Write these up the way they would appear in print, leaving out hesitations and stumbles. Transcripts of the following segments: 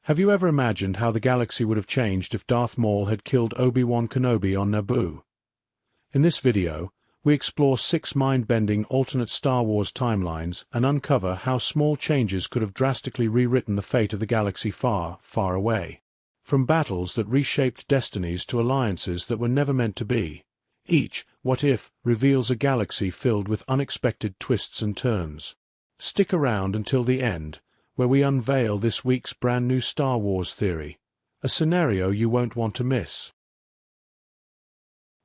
Have you ever imagined how the galaxy would have changed if Darth Maul had killed Obi-Wan Kenobi on Naboo? In this video, we explore 6 mind-bending alternate Star Wars timelines and uncover how small changes could have drastically rewritten the fate of the galaxy far, far away. From battles that reshaped destinies to alliances that were never meant to be, each "What If" reveals a galaxy filled with unexpected twists and turns. Stick around until the end, where we unveil this week's brand new Star Wars theory, a scenario you won't want to miss.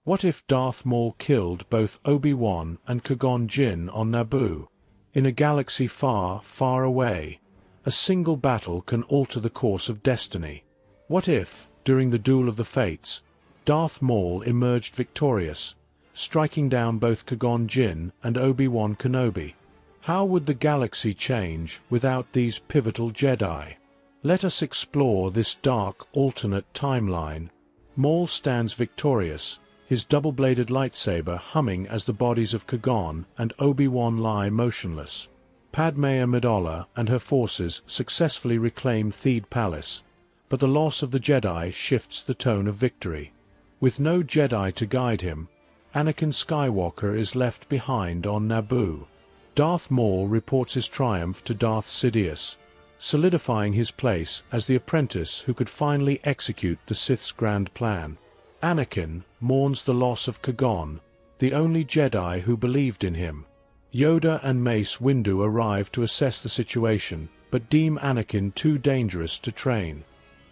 What if Darth Maul killed both Obi-Wan and Qui-Gon Jinn on Naboo? In a galaxy far, far away, a single battle can alter the course of destiny. What if, during the Duel of the Fates, Darth Maul emerged victorious, striking down both Qui-Gon Jinn and Obi-Wan Kenobi? How would the galaxy change without these pivotal Jedi? Let us explore this dark alternate timeline. Maul stands victorious, his double-bladed lightsaber humming as the bodies of Qui-Gon and Obi-Wan lie motionless. Padme Amidala and her forces successfully reclaim Theed Palace, but the loss of the Jedi shifts the tone of victory. With no Jedi to guide him, Anakin Skywalker is left behind on Naboo. Darth Maul reports his triumph to Darth Sidious, solidifying his place as the apprentice who could finally execute the Sith's grand plan. Anakin mourns the loss of Qui-Gon, the only Jedi who believed in him. Yoda and Mace Windu arrive to assess the situation, but deem Anakin too dangerous to train.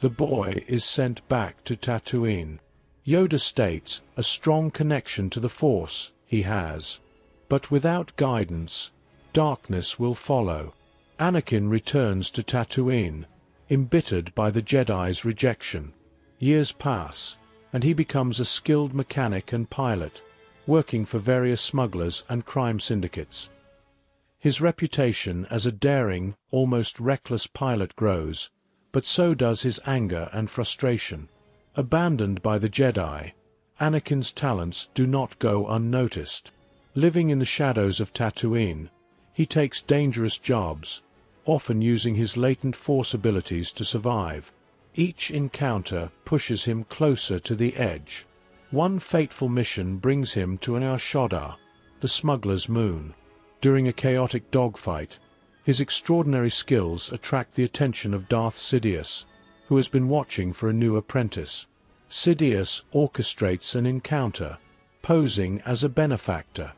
The boy is sent back to Tatooine. Yoda states a strong connection to the Force he has. But without guidance, darkness will follow. Anakin returns to Tatooine, embittered by the Jedi's rejection. Years pass, and he becomes a skilled mechanic and pilot, working for various smugglers and crime syndicates. His reputation as a daring, almost reckless pilot grows, but so does his anger and frustration. Abandoned by the Jedi, Anakin's talents do not go unnoticed. Living in the shadows of Tatooine, he takes dangerous jobs, often using his latent Force abilities to survive. Each encounter pushes him closer to the edge. One fateful mission brings him to an Arshoda, the smuggler's moon. During a chaotic dogfight, his extraordinary skills attract the attention of Darth Sidious, who has been watching for a new apprentice. Sidious orchestrates an encounter, posing as a benefactor.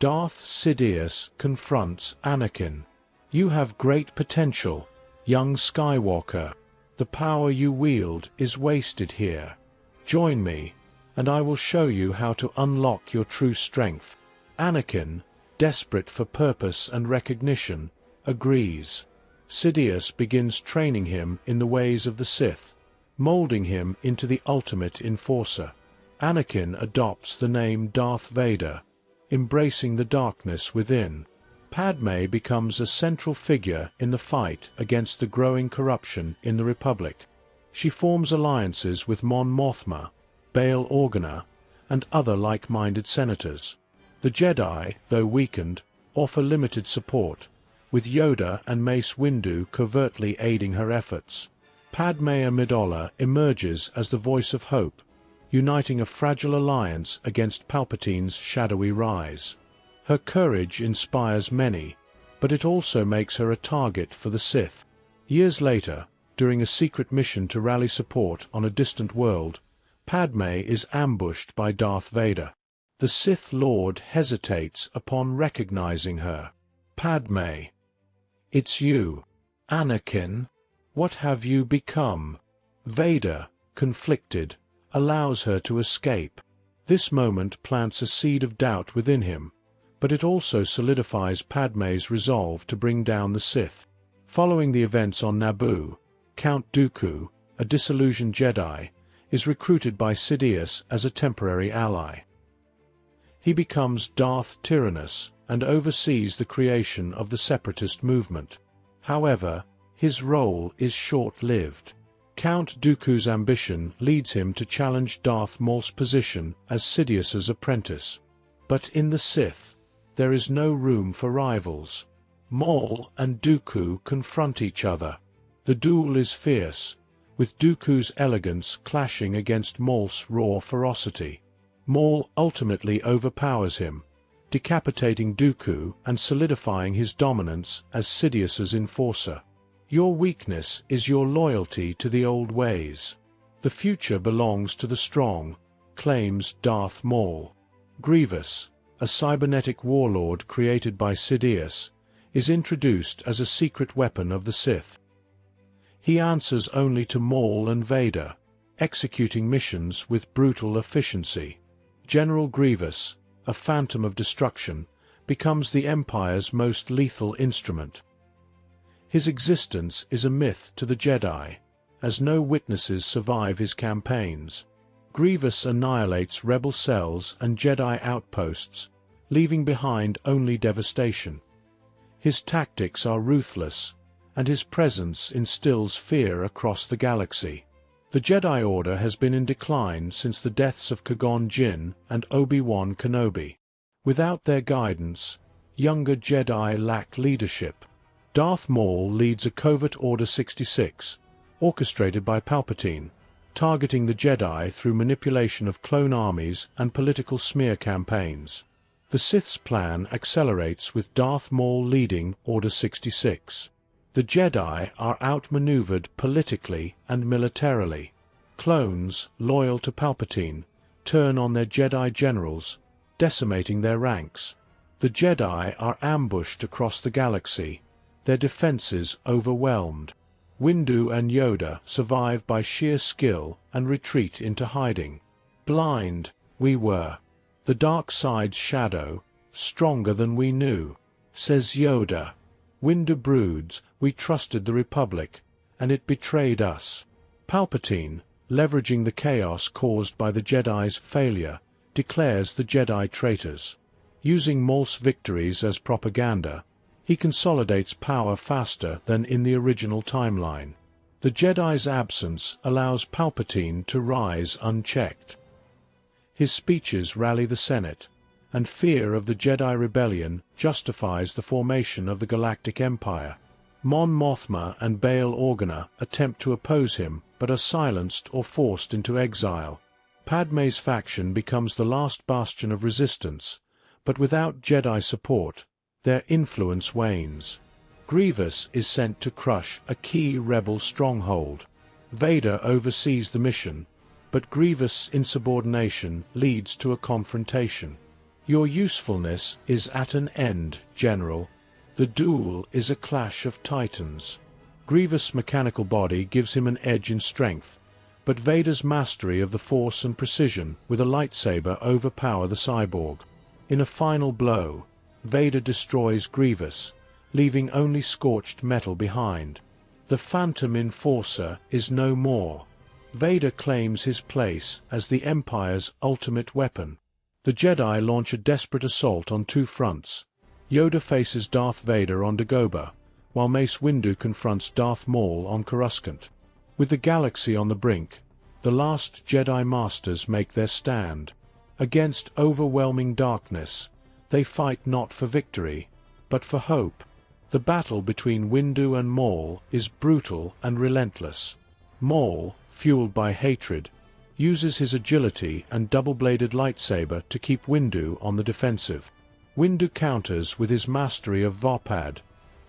Darth Sidious confronts Anakin. "You have great potential, young Skywalker. The power you wield is wasted here. Join me, and I will show you how to unlock your true strength." Anakin, desperate for purpose and recognition, agrees. Sidious begins training him in the ways of the Sith, molding him into the ultimate enforcer. Anakin adopts the name Darth Vader, embracing the darkness within. Padme becomes a central figure in the fight against the growing corruption in the Republic. She forms alliances with Mon Mothma, Bail Organa, and other like-minded senators. The Jedi, though weakened, offer limited support, with Yoda and Mace Windu covertly aiding her efforts. Padme Amidala emerges as the voice of hope, uniting a fragile alliance against Palpatine's shadowy rise. Her courage inspires many, but it also makes her a target for the Sith. Years later, during a secret mission to rally support on a distant world, Padme is ambushed by Darth Vader. The Sith Lord hesitates upon recognizing her. "Padme, it's you. Anakin, what have you become?" Vader, conflicted, allows her to escape. This moment plants a seed of doubt within him, but it also solidifies Padme's resolve to bring down the Sith. Following the events on Naboo, Count Dooku, a disillusioned Jedi, is recruited by Sidious as a temporary ally. He becomes Darth Tyrannus and oversees the creation of the separatist movement. However, his role is short-lived. Count Dooku's ambition leads him to challenge Darth Maul's position as Sidious's apprentice. But in the Sith, there is no room for rivals. Maul and Dooku confront each other. The duel is fierce, with Dooku's elegance clashing against Maul's raw ferocity. Maul ultimately overpowers him, decapitating Dooku and solidifying his dominance as Sidious's enforcer. Your weakness is your loyalty to the old ways. The future belongs to the strong, claims Darth Maul. Grievous, a cybernetic warlord created by Sidious, is introduced as a secret weapon of the Sith. He answers only to Maul and Vader, executing missions with brutal efficiency. General Grievous, a phantom of destruction, becomes the Empire's most lethal instrument. His existence is a myth to the Jedi, as no witnesses survive his campaigns. Grievous annihilates rebel cells and Jedi outposts, leaving behind only devastation. His tactics are ruthless, and his presence instills fear across the galaxy. The Jedi Order has been in decline since the deaths of Qui-Gon Jinn and Obi-Wan Kenobi. Without their guidance, younger Jedi lack leadership. Darth Maul leads a covert Order 66, orchestrated by Palpatine, targeting the Jedi through manipulation of clone armies and political smear campaigns. The Sith's plan accelerates with Darth Maul leading Order 66. The Jedi are outmaneuvered politically and militarily. Clones, loyal to Palpatine, turn on their Jedi generals, decimating their ranks. The Jedi are ambushed across the galaxy, their defenses overwhelmed. Windu and Yoda survive by sheer skill and retreat into hiding. Blind, we were. The dark side's shadow, stronger than we knew, says Yoda. Windu broods, we trusted the Republic, and it betrayed us. Palpatine, leveraging the chaos caused by the Jedi's failure, declares the Jedi traitors. Using Maul's victories as propaganda, he consolidates power faster than in the original timeline. The Jedi's absence allows Palpatine to rise unchecked. His speeches rally the Senate, and fear of the Jedi Rebellion justifies the formation of the Galactic Empire. Mon Mothma and Bail Organa attempt to oppose him, but are silenced or forced into exile. Padme's faction becomes the last bastion of resistance, but without Jedi support, their influence wanes. Grievous is sent to crush a key rebel stronghold. Vader oversees the mission, but Grievous' insubordination leads to a confrontation. Your usefulness is at an end, General. The duel is a clash of titans. Grievous' mechanical body gives him an edge in strength, but Vader's mastery of the Force and precision with a lightsaber overpower the cyborg. In a final blow, Vader destroys Grievous, leaving only scorched metal behind. The Phantom Enforcer is no more. Vader claims his place as the Empire's ultimate weapon. The Jedi launch a desperate assault on two fronts. Yoda faces Darth Vader on Dagobah, while Mace Windu confronts Darth Maul on Coruscant. With the galaxy on the brink, the last Jedi Masters make their stand. Against overwhelming darkness, they fight not for victory, but for hope. The battle between Windu and Maul is brutal and relentless. Maul, fueled by hatred, uses his agility and double-bladed lightsaber to keep Windu on the defensive. Windu counters with his mastery of Vopad,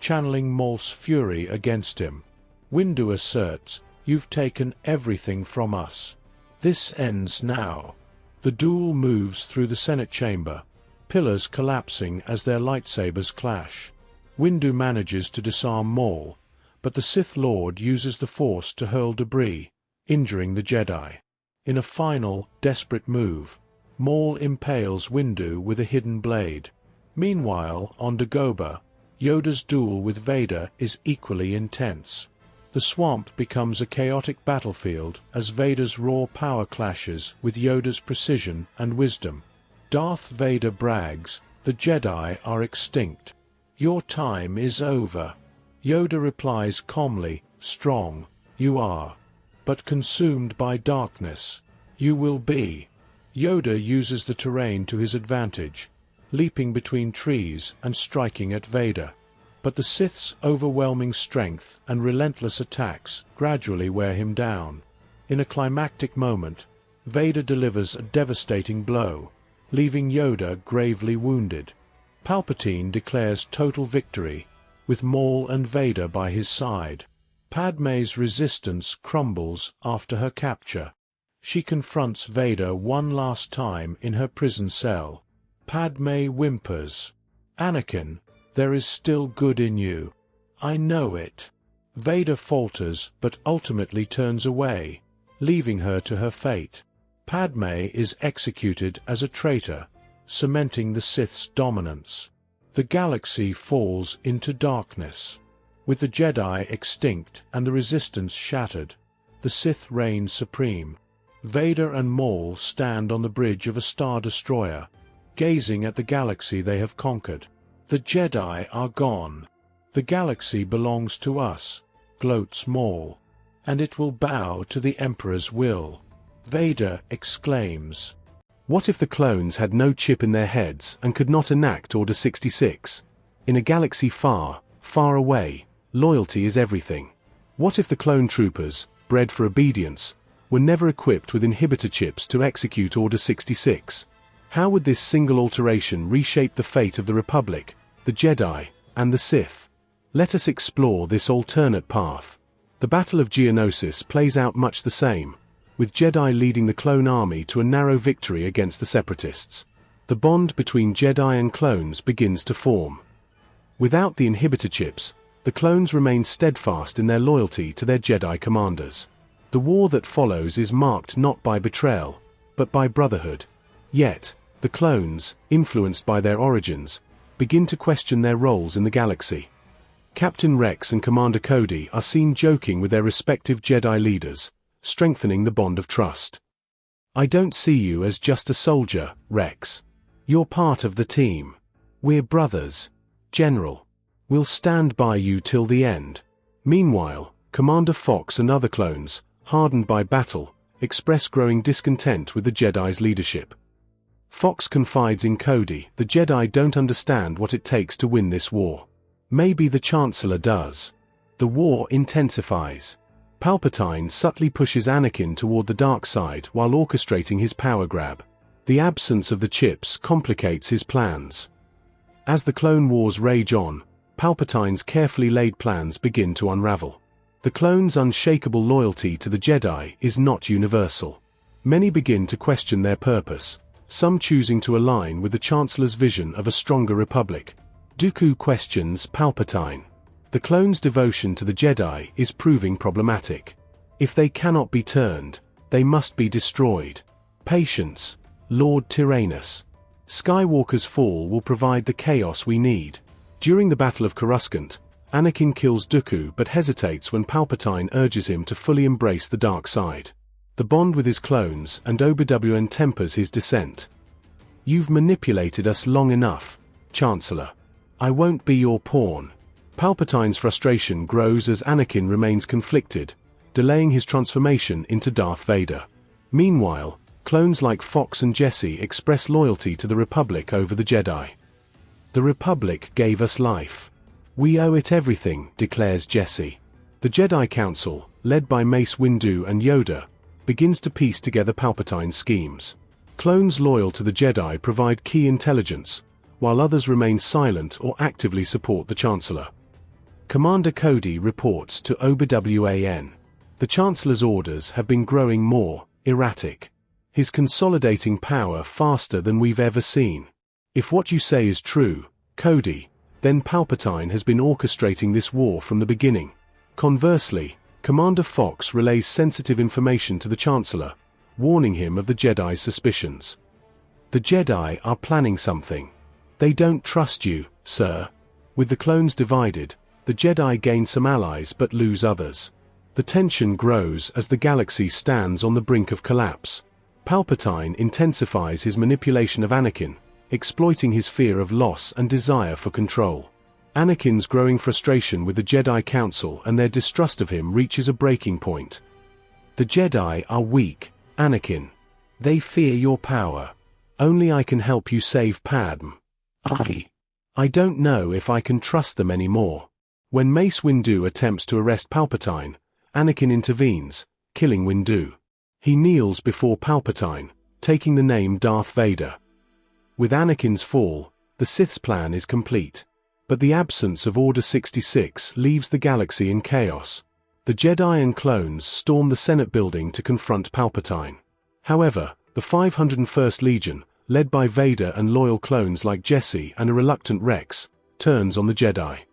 channeling Maul's fury against him. Windu asserts, "You've taken everything from us. This ends now." The duel moves through the Senate chamber, pillars collapsing as their lightsabers clash. Windu manages to disarm Maul, but the Sith Lord uses the Force to hurl debris, injuring the Jedi. In a final, desperate move, Maul impales Windu with a hidden blade. Meanwhile, on Dagobah, Yoda's duel with Vader is equally intense. The swamp becomes a chaotic battlefield as Vader's raw power clashes with Yoda's precision and wisdom. Darth Vader brags, "The Jedi are extinct. Your time is over." Yoda replies calmly, "Strong, you are. But consumed by darkness, you will be." Yoda uses the terrain to his advantage, leaping between trees and striking at Vader. But the Sith's overwhelming strength and relentless attacks gradually wear him down. In a climactic moment, Vader delivers a devastating blow, leaving Yoda gravely wounded. Palpatine declares total victory, with Maul and Vader by his side. Padmé's resistance crumbles after her capture. She confronts Vader one last time in her prison cell. Padmé whimpers, "Anakin, there is still good in you. I know it." Vader falters but ultimately turns away, leaving her to her fate. Padmé is executed as a traitor, cementing the Sith's dominance. The galaxy falls into darkness. With the Jedi extinct and the Resistance shattered, the Sith reign supreme. Vader and Maul stand on the bridge of a Star Destroyer, gazing at the galaxy they have conquered. "The Jedi are gone. The galaxy belongs to us," gloats Maul, "and it will bow to the Emperor's will." Vader exclaims, "What if the clones had no chip in their heads and could not enact Order 66? In a galaxy far, far away, loyalty is everything. What if the clone troopers, bred for obedience, were never equipped with inhibitor chips to execute Order 66? How would this single alteration reshape the fate of the Republic, the Jedi, and the Sith? Let us explore this alternate path. The Battle of Geonosis plays out much the same, with Jedi leading the clone army to a narrow victory against the Separatists. The bond between Jedi and clones begins to form. Without the inhibitor chips, the clones remain steadfast in their loyalty to their Jedi commanders. The war that follows is marked not by betrayal, but by brotherhood. Yet, the clones, influenced by their origins, begin to question their roles in the galaxy. Captain Rex and Commander Cody are seen joking with their respective Jedi leaders, strengthening the bond of trust. "I don't see you as just a soldier, Rex. You're part of the team. We're brothers, General. We'll stand by you till the end." Meanwhile, Commander Fox and other clones, hardened by battle, express growing discontent with the Jedi's leadership. Fox confides in Cody, "The Jedi don't understand what it takes to win this war. Maybe the Chancellor does." The war intensifies. Palpatine subtly pushes Anakin toward the dark side while orchestrating his power grab. The absence of the chips complicates his plans. As the Clone Wars rage on, Palpatine's carefully laid plans begin to unravel. The clones' unshakable loyalty to the Jedi is not universal. Many begin to question their purpose, some choosing to align with the Chancellor's vision of a stronger republic. Dooku questions Palpatine. The clones' devotion to the Jedi is proving problematic. If they cannot be turned, they must be destroyed. Patience, Lord Tyrannus. Skywalker's fall will provide the chaos we need. During the Battle of Coruscant, Anakin kills Dooku but hesitates when Palpatine urges him to fully embrace the dark side. The bond with his clones and Obi-Wan tempers his dissent. "You've manipulated us long enough, Chancellor. I won't be your pawn." Palpatine's frustration grows as Anakin remains conflicted, delaying his transformation into Darth Vader. Meanwhile, clones like Fox and Jesse express loyalty to the Republic over the Jedi. "The Republic gave us life. We owe it everything," declares Jesse. The Jedi Council, led by Mace Windu and Yoda, begins to piece together Palpatine's schemes. Clones loyal to the Jedi provide key intelligence, while others remain silent or actively support the Chancellor. Commander Cody reports to Obi-Wan. The Chancellor's orders have been growing more erratic. He's consolidating power faster than we've ever seen. If what you say is true, Cody, then Palpatine has been orchestrating this war from the beginning. Conversely, Commander Fox relays sensitive information to the Chancellor, warning him of the Jedi's suspicions. "The Jedi are planning something. They don't trust you, sir." With the clones divided, the Jedi gain some allies but lose others. The tension grows as the galaxy stands on the brink of collapse. Palpatine intensifies his manipulation of Anakin, exploiting his fear of loss and desire for control. Anakin's growing frustration with the Jedi Council and their distrust of him reaches a breaking point. "The Jedi are weak, Anakin. They fear your power. Only I can help you save Padme." I don't know if I can trust them anymore. When Mace Windu attempts to arrest Palpatine, Anakin intervenes, killing Windu. He kneels before Palpatine, taking the name Darth Vader. With Anakin's fall, the Sith's plan is complete. But the absence of Order 66 leaves the galaxy in chaos. The Jedi and clones storm the Senate building to confront Palpatine. However, the 501st Legion, led by Vader and loyal clones like Jesse and a reluctant Rex, turns on the Jedi.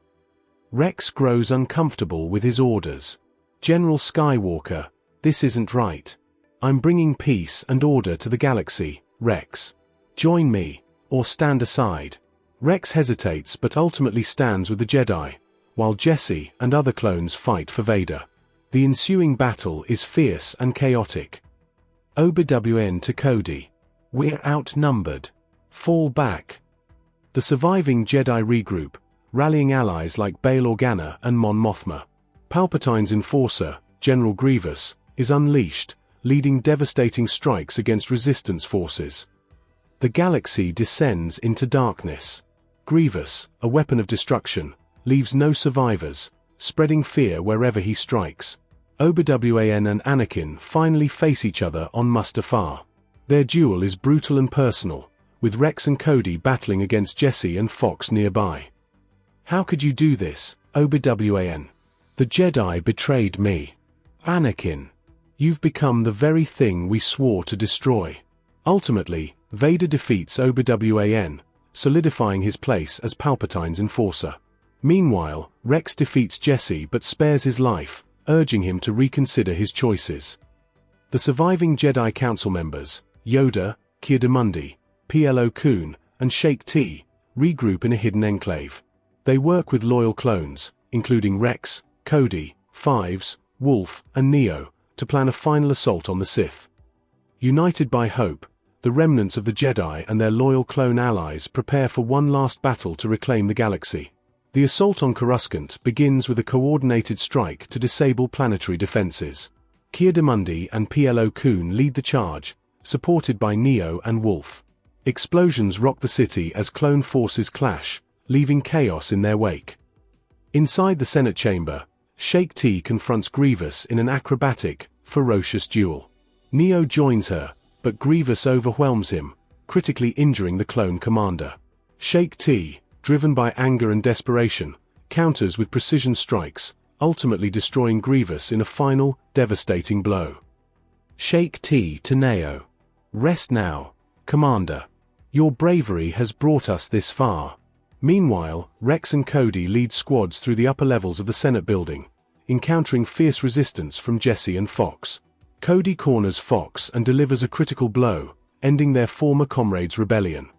Rex grows uncomfortable with his orders. General Skywalker, this isn't right. I'm bringing peace and order to the galaxy, Rex. Join me, or stand aside. Rex hesitates but ultimately stands with the Jedi, while Jesse and other clones fight for Vader. The ensuing battle is fierce and chaotic. Obi-Wan to Cody. We're outnumbered. Fall back. The surviving Jedi regroup, rallying allies like Bail Organa and Mon Mothma. Palpatine's enforcer, General Grievous, is unleashed, leading devastating strikes against resistance forces. The galaxy descends into darkness. Grievous, a weapon of destruction, leaves no survivors, spreading fear wherever he strikes. Obi-Wan and Anakin finally face each other on Mustafar. Their duel is brutal and personal, with Rex and Cody battling against Jesse and Fox nearby. How could you do this, Obi-Wan? The Jedi betrayed me. Anakin, you've become the very thing we swore to destroy. Ultimately, Vader defeats Obi-Wan, solidifying his place as Palpatine's enforcer. Meanwhile, Rex defeats Jesse but spares his life, urging him to reconsider his choices. The surviving Jedi Council members, Yoda, Ki-Adi-Mundi, Plo Koon, and Shaak Ti, regroup in a hidden enclave. They work with loyal clones, including Rex, Cody, Fives, Wolf, and Neo, to plan a final assault on the Sith. United by hope, the remnants of the Jedi and their loyal clone allies prepare for one last battle to reclaim the galaxy. The assault on Coruscant begins with a coordinated strike to disable planetary defenses. Ki-Adi-Mundi and Plo Koon lead the charge, supported by Neo and Wolf. Explosions rock the city as clone forces clash, leaving chaos in their wake. Inside the Senate chamber, Shaak Ti confronts Grievous in an acrobatic, ferocious duel. Neo joins her, but Grievous overwhelms him, critically injuring the clone commander. Shaak Ti, driven by anger and desperation, counters with precision strikes, ultimately destroying Grievous in a final, devastating blow. Shaak Ti to Neo. Rest now, Commander. Your bravery has brought us this far. Meanwhile, Rex and Cody lead squads through the upper levels of the Senate building, encountering fierce resistance from Jesse and Fox. Cody corners Fox and delivers a critical blow, ending their former comrade's rebellion.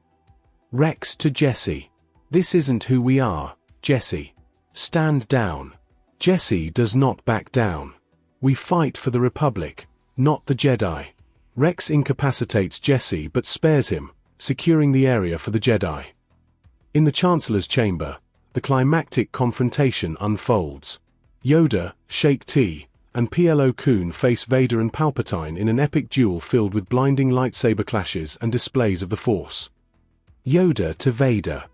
Rex to Jesse. This isn't who we are, Jesse. Stand down. Jesse does not back down. We fight for the Republic, not the Jedi. Rex incapacitates Jesse but spares him, securing the area for the Jedi. In the Chancellor's chamber, the climactic confrontation unfolds. Yoda, Shaak Ti, and Plo Koon face Vader and Palpatine in an epic duel filled with blinding lightsaber clashes and displays of the Force. Yoda to Vader.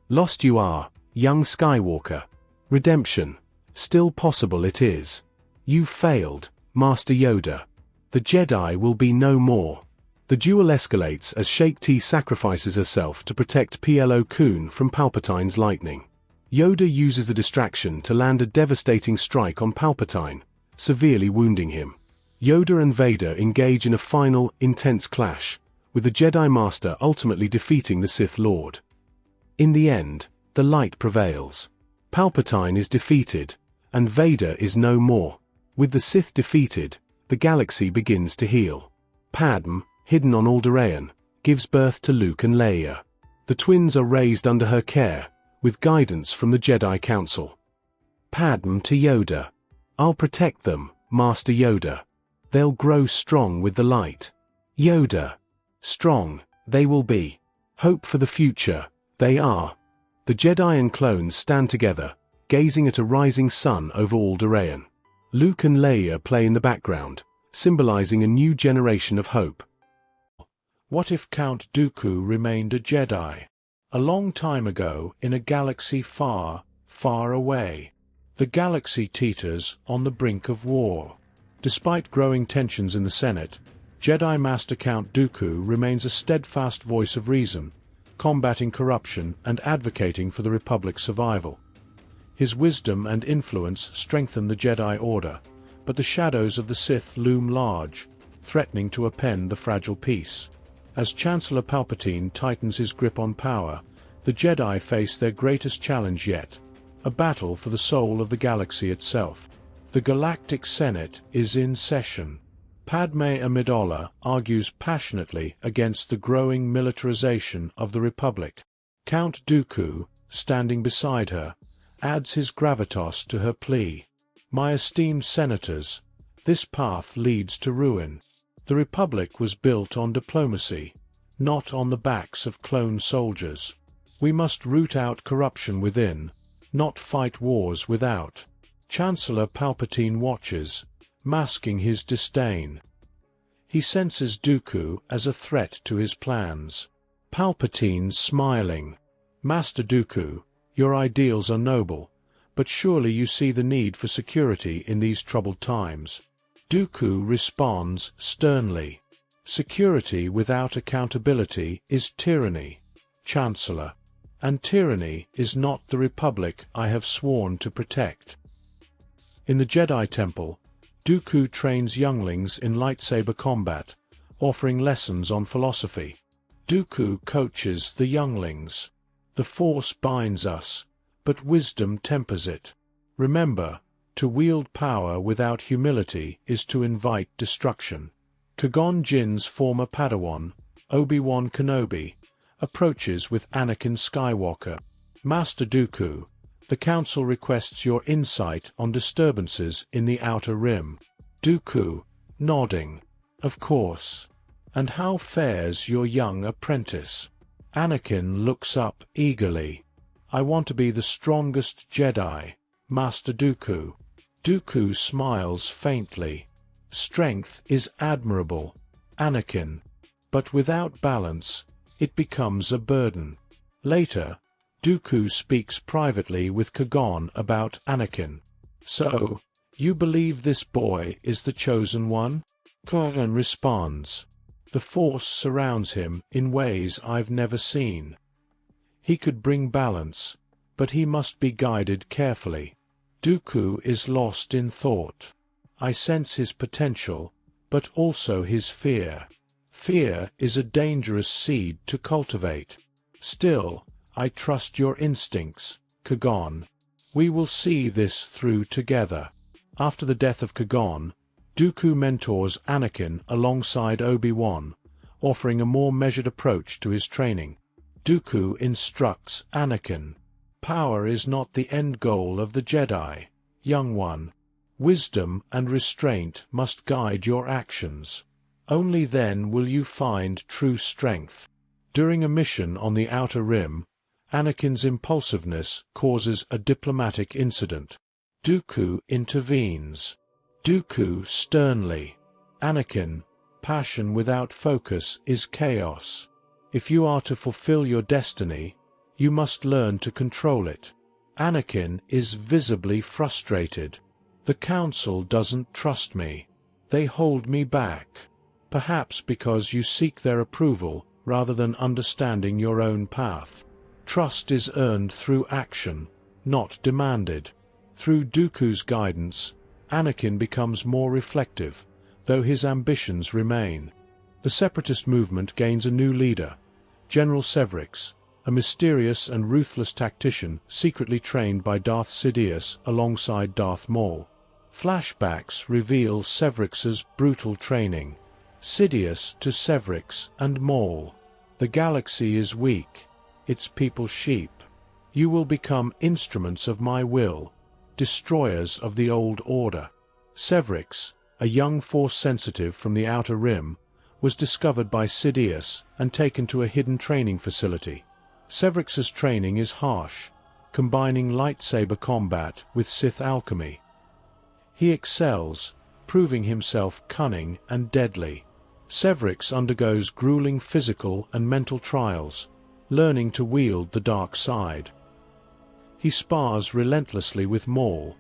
Lost you are, young Skywalker. Redemption. Still possible it is. You've failed, Master Yoda. The Jedi will be no more. The duel escalates as Shaak Ti sacrifices herself to protect Plo Koon from Palpatine's lightning. Yoda uses the distraction to land a devastating strike on Palpatine, severely wounding him. Yoda and Vader engage in a final, intense clash, with the Jedi Master ultimately defeating the Sith Lord. In the end, the light prevails. Palpatine is defeated, and Vader is no more. With the Sith defeated, the galaxy begins to heal. Padme, hidden on Alderaan, gives birth to Luke and Leia. The twins are raised under her care, with guidance from the Jedi Council. Padme to Yoda. I'll protect them, Master Yoda. They'll grow strong with the light. Yoda. Strong, they will be. Hope for the future, they are. The Jedi and clones stand together, gazing at a rising sun over Alderaan. Luke and Leia play in the background, symbolizing a new generation of hope. What if Count Dooku remained a Jedi? A long time ago in a galaxy far, far away. The galaxy teeters on the brink of war. Despite growing tensions in the Senate, Jedi Master Count Dooku remains a steadfast voice of reason, combating corruption and advocating for the Republic's survival. His wisdom and influence strengthen the Jedi Order, but the shadows of the Sith loom large, threatening to upend the fragile peace. As Chancellor Palpatine tightens his grip on power, the Jedi face their greatest challenge yet, a battle for the soul of the galaxy itself. The Galactic Senate is in session. Padme Amidala argues passionately against the growing militarization of the Republic. Count Dooku, standing beside her, adds his gravitas to her plea. My esteemed senators, this path leads to ruin. The Republic was built on diplomacy, not on the backs of clone soldiers. We must root out corruption within, not fight wars without. Chancellor Palpatine watches, masking his disdain. He senses Dooku as a threat to his plans. Palpatine smiling. Master Dooku, your ideals are noble, but surely you see the need for security in these troubled times. Dooku responds sternly. Security without accountability is tyranny, Chancellor. And tyranny is not the Republic I have sworn to protect. In the Jedi Temple, Dooku trains younglings in lightsaber combat, offering lessons on philosophy. Dooku coaches the younglings. The Force binds us, but wisdom tempers it. Remember, to wield power without humility is to invite destruction. Qui-Gon Jinn's former Padawan, Obi-Wan Kenobi, approaches with Anakin Skywalker. Master Dooku, the Council requests your insight on disturbances in the Outer Rim. Dooku, nodding. Of course. And how fares your young apprentice? Anakin looks up eagerly. I want to be the strongest Jedi, Master Dooku. Dooku smiles faintly. Strength is admirable, Anakin. But without balance, it becomes a burden. Later, Dooku speaks privately with Qui-Gon about Anakin. So, you believe this boy is the chosen one? Qui-Gon responds. The Force surrounds him in ways I've never seen. He could bring balance, but he must be guided carefully. Dooku is lost in thought. I sense his potential, but also his fear. Fear is a dangerous seed to cultivate. Still, I trust your instincts, Qui-Gon. We will see this through together. After the death of Qui-Gon, Dooku mentors Anakin alongside Obi-Wan, offering a more measured approach to his training. Dooku instructs Anakin. Power is not the end goal of the Jedi, young one. Wisdom and restraint must guide your actions. Only then will you find true strength. During a mission on the Outer Rim, Anakin's impulsiveness causes a diplomatic incident. Dooku intervenes. Dooku sternly. Anakin, passion without focus is chaos. If you are to fulfill your destiny, you must learn to control it. Anakin is visibly frustrated. The Council doesn't trust me. They hold me back. Perhaps because you seek their approval rather than understanding your own path. Trust is earned through action, not demanded. Through Dooku's guidance, Anakin becomes more reflective, though his ambitions remain. The Separatist movement gains a new leader, General Severix, a mysterious and ruthless tactician secretly trained by Darth Sidious alongside Darth Maul. Flashbacks reveal Severix's brutal training. Sidious to Severix and Maul. The galaxy is weak, its people sheep. You will become instruments of my will, destroyers of the old order. Severix, a young Force sensitive from the Outer Rim, was discovered by Sidious and taken to a hidden training facility. Severix's training is harsh, combining lightsaber combat with Sith alchemy. He excels, proving himself cunning and deadly. Severix undergoes grueling physical and mental trials, learning to wield the dark side. He spars relentlessly with Maul,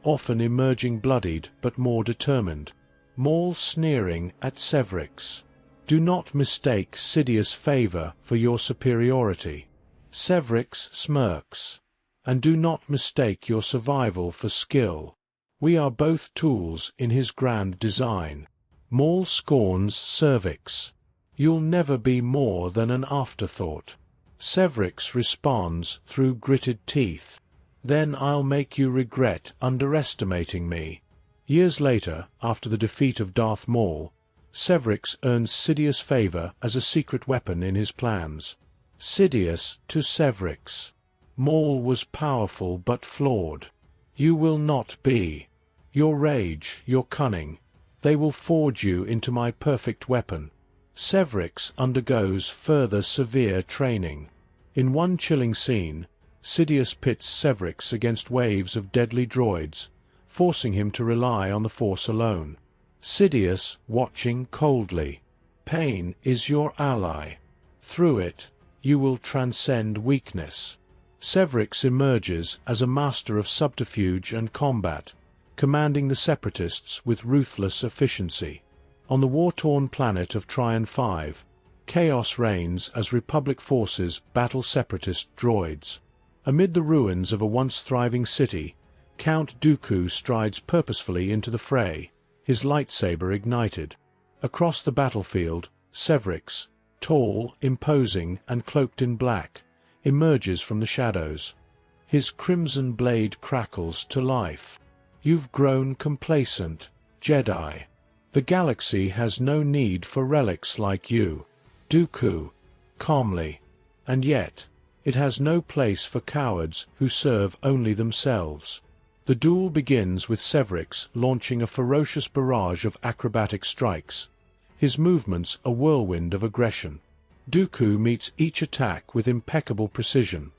often emerging bloodied but more determined. Maul sneering at Severix. Do not mistake Sidious's favor for your superiority. Severix smirks. And do not mistake your survival for skill. We are both tools in his grand design. Maul scorns Cervix. You'll never be more than an afterthought. Severix responds through gritted teeth. Then I'll make you regret underestimating me. Years later, after the defeat of Darth Maul, Severix earns Sidious's favor as a secret weapon in his plans. Sidious to Severix. Maul was powerful but flawed. You will not be. Your rage, your cunning, they will forge you into my perfect weapon. Severix undergoes further severe training. In one chilling scene, Sidious pits Severix against waves of deadly droids, forcing him to rely on the Force alone. Sidious watching coldly. Pain is your ally. Through it, you will transcend weakness. Severix emerges as a master of subterfuge and combat, commanding the Separatists with ruthless efficiency. On the war-torn planet of Tryon 5, chaos reigns as Republic forces battle Separatist droids. Amid the ruins of a once thriving city, Count Dooku strides purposefully into the fray, his lightsaber ignited. Across the battlefield, Severix, tall, imposing, and cloaked in black, emerges from the shadows. His crimson blade crackles to life. You've grown complacent, Jedi. The galaxy has no need for relics like you. Dooku, calmly. And yet, it has no place for cowards who serve only themselves. The duel begins with Severix launching a ferocious barrage of acrobatic strikes, his movements a whirlwind of aggression. Dooku meets each attack with impeccable precision.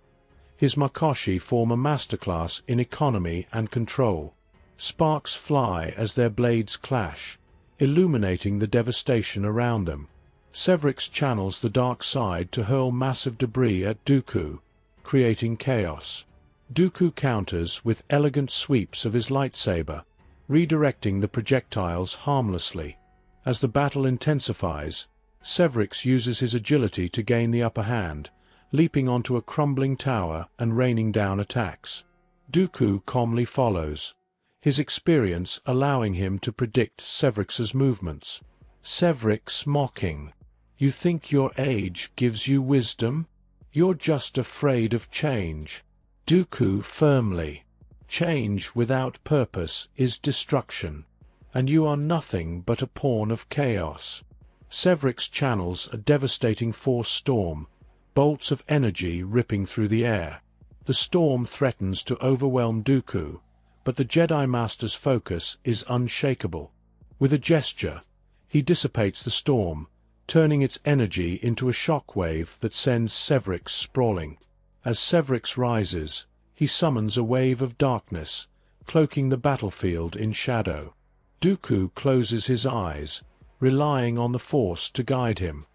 His Makoshi form a masterclass in economy and control. Sparks fly as their blades clash, illuminating the devastation around them. Severix channels the dark side to hurl massive debris at Dooku, creating chaos. Dooku counters with elegant sweeps of his lightsaber, redirecting the projectiles harmlessly. As the battle intensifies, Severix uses his agility to gain the upper hand, leaping onto a crumbling tower and raining down attacks. Dooku calmly follows, his experience allowing him to predict Severix's movements. Severix mocking. You think your age gives you wisdom? You're just afraid of change. Dooku firmly. Change without purpose is destruction, and you are nothing but a pawn of chaos. Severix channels a devastating force storm, bolts of energy ripping through the air. The storm threatens to overwhelm Dooku, but the Jedi Master's focus is unshakable. With a gesture, he dissipates the storm, turning its energy into a shockwave that sends Severix sprawling. As Severix rises, he summons a wave of darkness, cloaking the battlefield in shadow. Dooku closes his eyes, relying on the Force to guide him.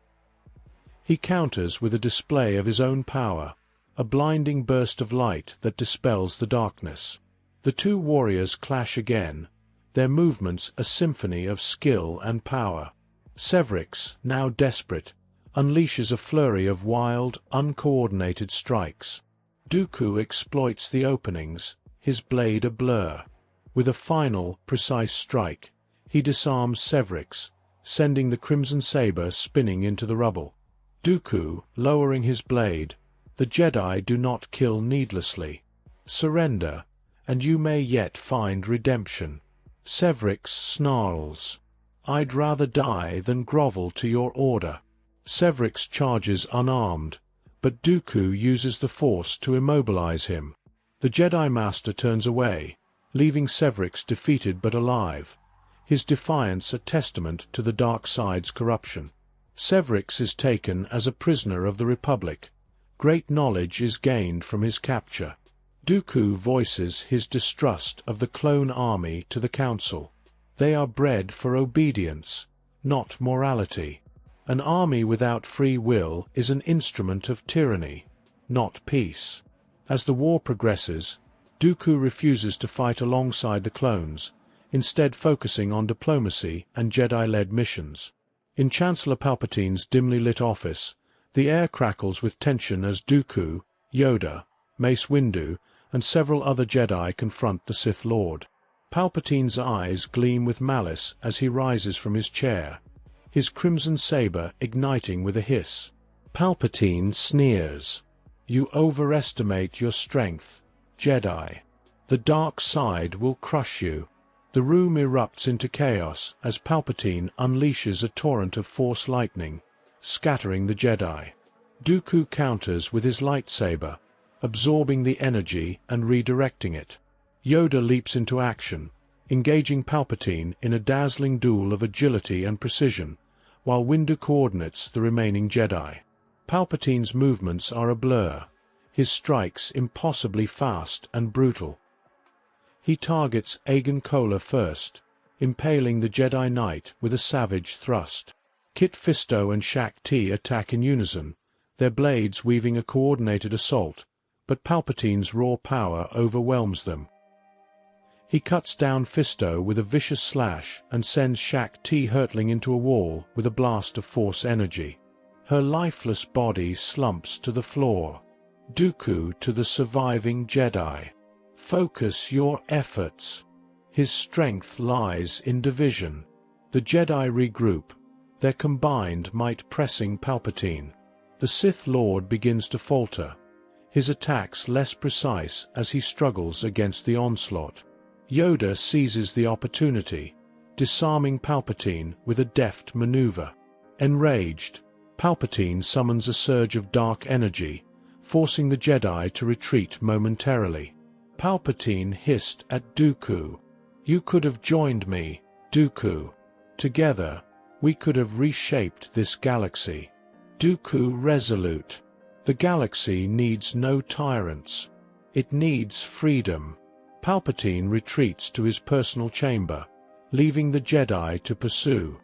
He counters with a display of his own power, a blinding burst of light that dispels the darkness. The two warriors clash again, their movements a symphony of skill and power. Severix, now desperate, unleashes a flurry of wild, uncoordinated strikes. Dooku exploits the openings, his blade a blur. With a final, precise strike, he disarms Severix, sending the crimson saber spinning into the rubble. Dooku, lowering his blade, the Jedi do not kill needlessly. Surrender, and you may yet find redemption. Severix snarls. I'd rather die than grovel to your order. Severix charges unarmed, but Dooku uses the Force to immobilize him. The Jedi Master turns away, leaving Severix defeated but alive, his defiance a testament to the dark side's corruption. Severix is taken as a prisoner of the Republic. Great knowledge is gained from his capture. Dooku voices his distrust of the clone army to the Council. They are bred for obedience, not morality. An army without free will is an instrument of tyranny, not peace. As the war progresses, Dooku refuses to fight alongside the clones, instead focusing on diplomacy and Jedi-led missions. In Chancellor Palpatine's dimly lit office, the air crackles with tension as Dooku, Yoda, Mace Windu, and several other Jedi confront the Sith Lord. Palpatine's eyes gleam with malice as he rises from his chair, his crimson saber igniting with a hiss. Palpatine sneers. "You overestimate your strength, Jedi. The dark side will crush you." The room erupts into chaos as Palpatine unleashes a torrent of Force lightning, scattering the Jedi. Dooku counters with his lightsaber, absorbing the energy and redirecting it. Yoda leaps into action, engaging Palpatine in a dazzling duel of agility and precision, while Windu coordinates the remaining Jedi. Palpatine's movements are a blur, his strikes impossibly fast and brutal. He targets Agen Kola first, impaling the Jedi Knight with a savage thrust. Kit Fisto and Shak Ti attack in unison, their blades weaving a coordinated assault, but Palpatine's raw power overwhelms them. He cuts down Fisto with a vicious slash and sends Shak Ti hurtling into a wall with a blast of Force energy. Her lifeless body slumps to the floor. Dooku to the surviving Jedi. "Focus your efforts." His strength lies in division. The Jedi regroup, their combined might pressing Palpatine. The Sith Lord begins to falter, his attacks less precise as he struggles against the onslaught. Yoda seizes the opportunity, disarming Palpatine with a deft maneuver. Enraged, Palpatine summons a surge of dark energy, forcing the Jedi to retreat momentarily. Palpatine hissed at Dooku. "You could have joined me, Dooku. Together, we could have reshaped this galaxy." Dooku resolute. "The galaxy needs no tyrants. It needs freedom." Palpatine retreats to his personal chamber, leaving the Jedi to pursue.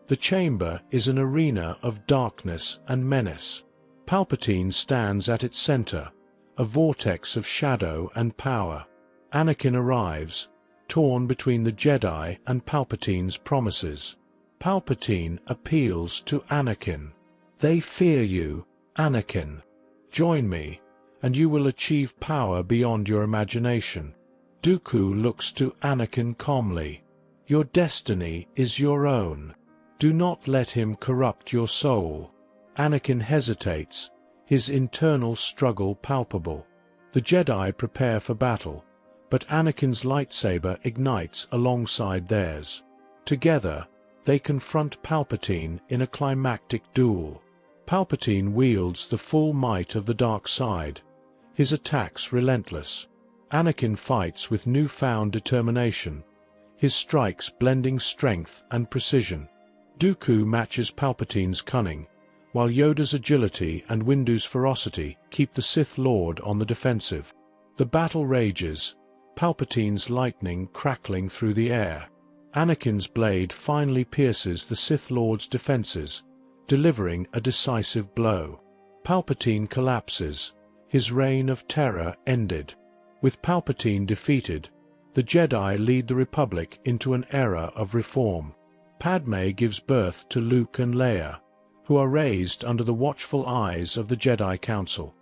The chamber is an arena of darkness and menace. Palpatine stands at its center, a vortex of shadow and power. Anakin arrives, torn between the Jedi and Palpatine's promises. Palpatine appeals to Anakin. "They fear you, Anakin. Join me, and you will achieve power beyond your imagination." Dooku looks to Anakin calmly. "Your destiny is your own. Do not let him corrupt your soul." Anakin hesitates, his internal struggle palpable. The Jedi prepare for battle, but Anakin's lightsaber ignites alongside theirs. Together, they confront Palpatine in a climactic duel. Palpatine wields the full might of the dark side, his attacks relentless. Anakin fights with newfound determination, his strikes blending strength and precision. Dooku matches Palpatine's cunning, while Yoda's agility and Windu's ferocity keep the Sith Lord on the defensive. The battle rages, Palpatine's lightning crackling through the air. Anakin's blade finally pierces the Sith Lord's defenses, delivering a decisive blow. Palpatine collapses, his reign of terror ended. With Palpatine defeated, the Jedi lead the Republic into an era of reform. Padme gives birth to Luke and Leia, who are raised under the watchful eyes of the Jedi Council.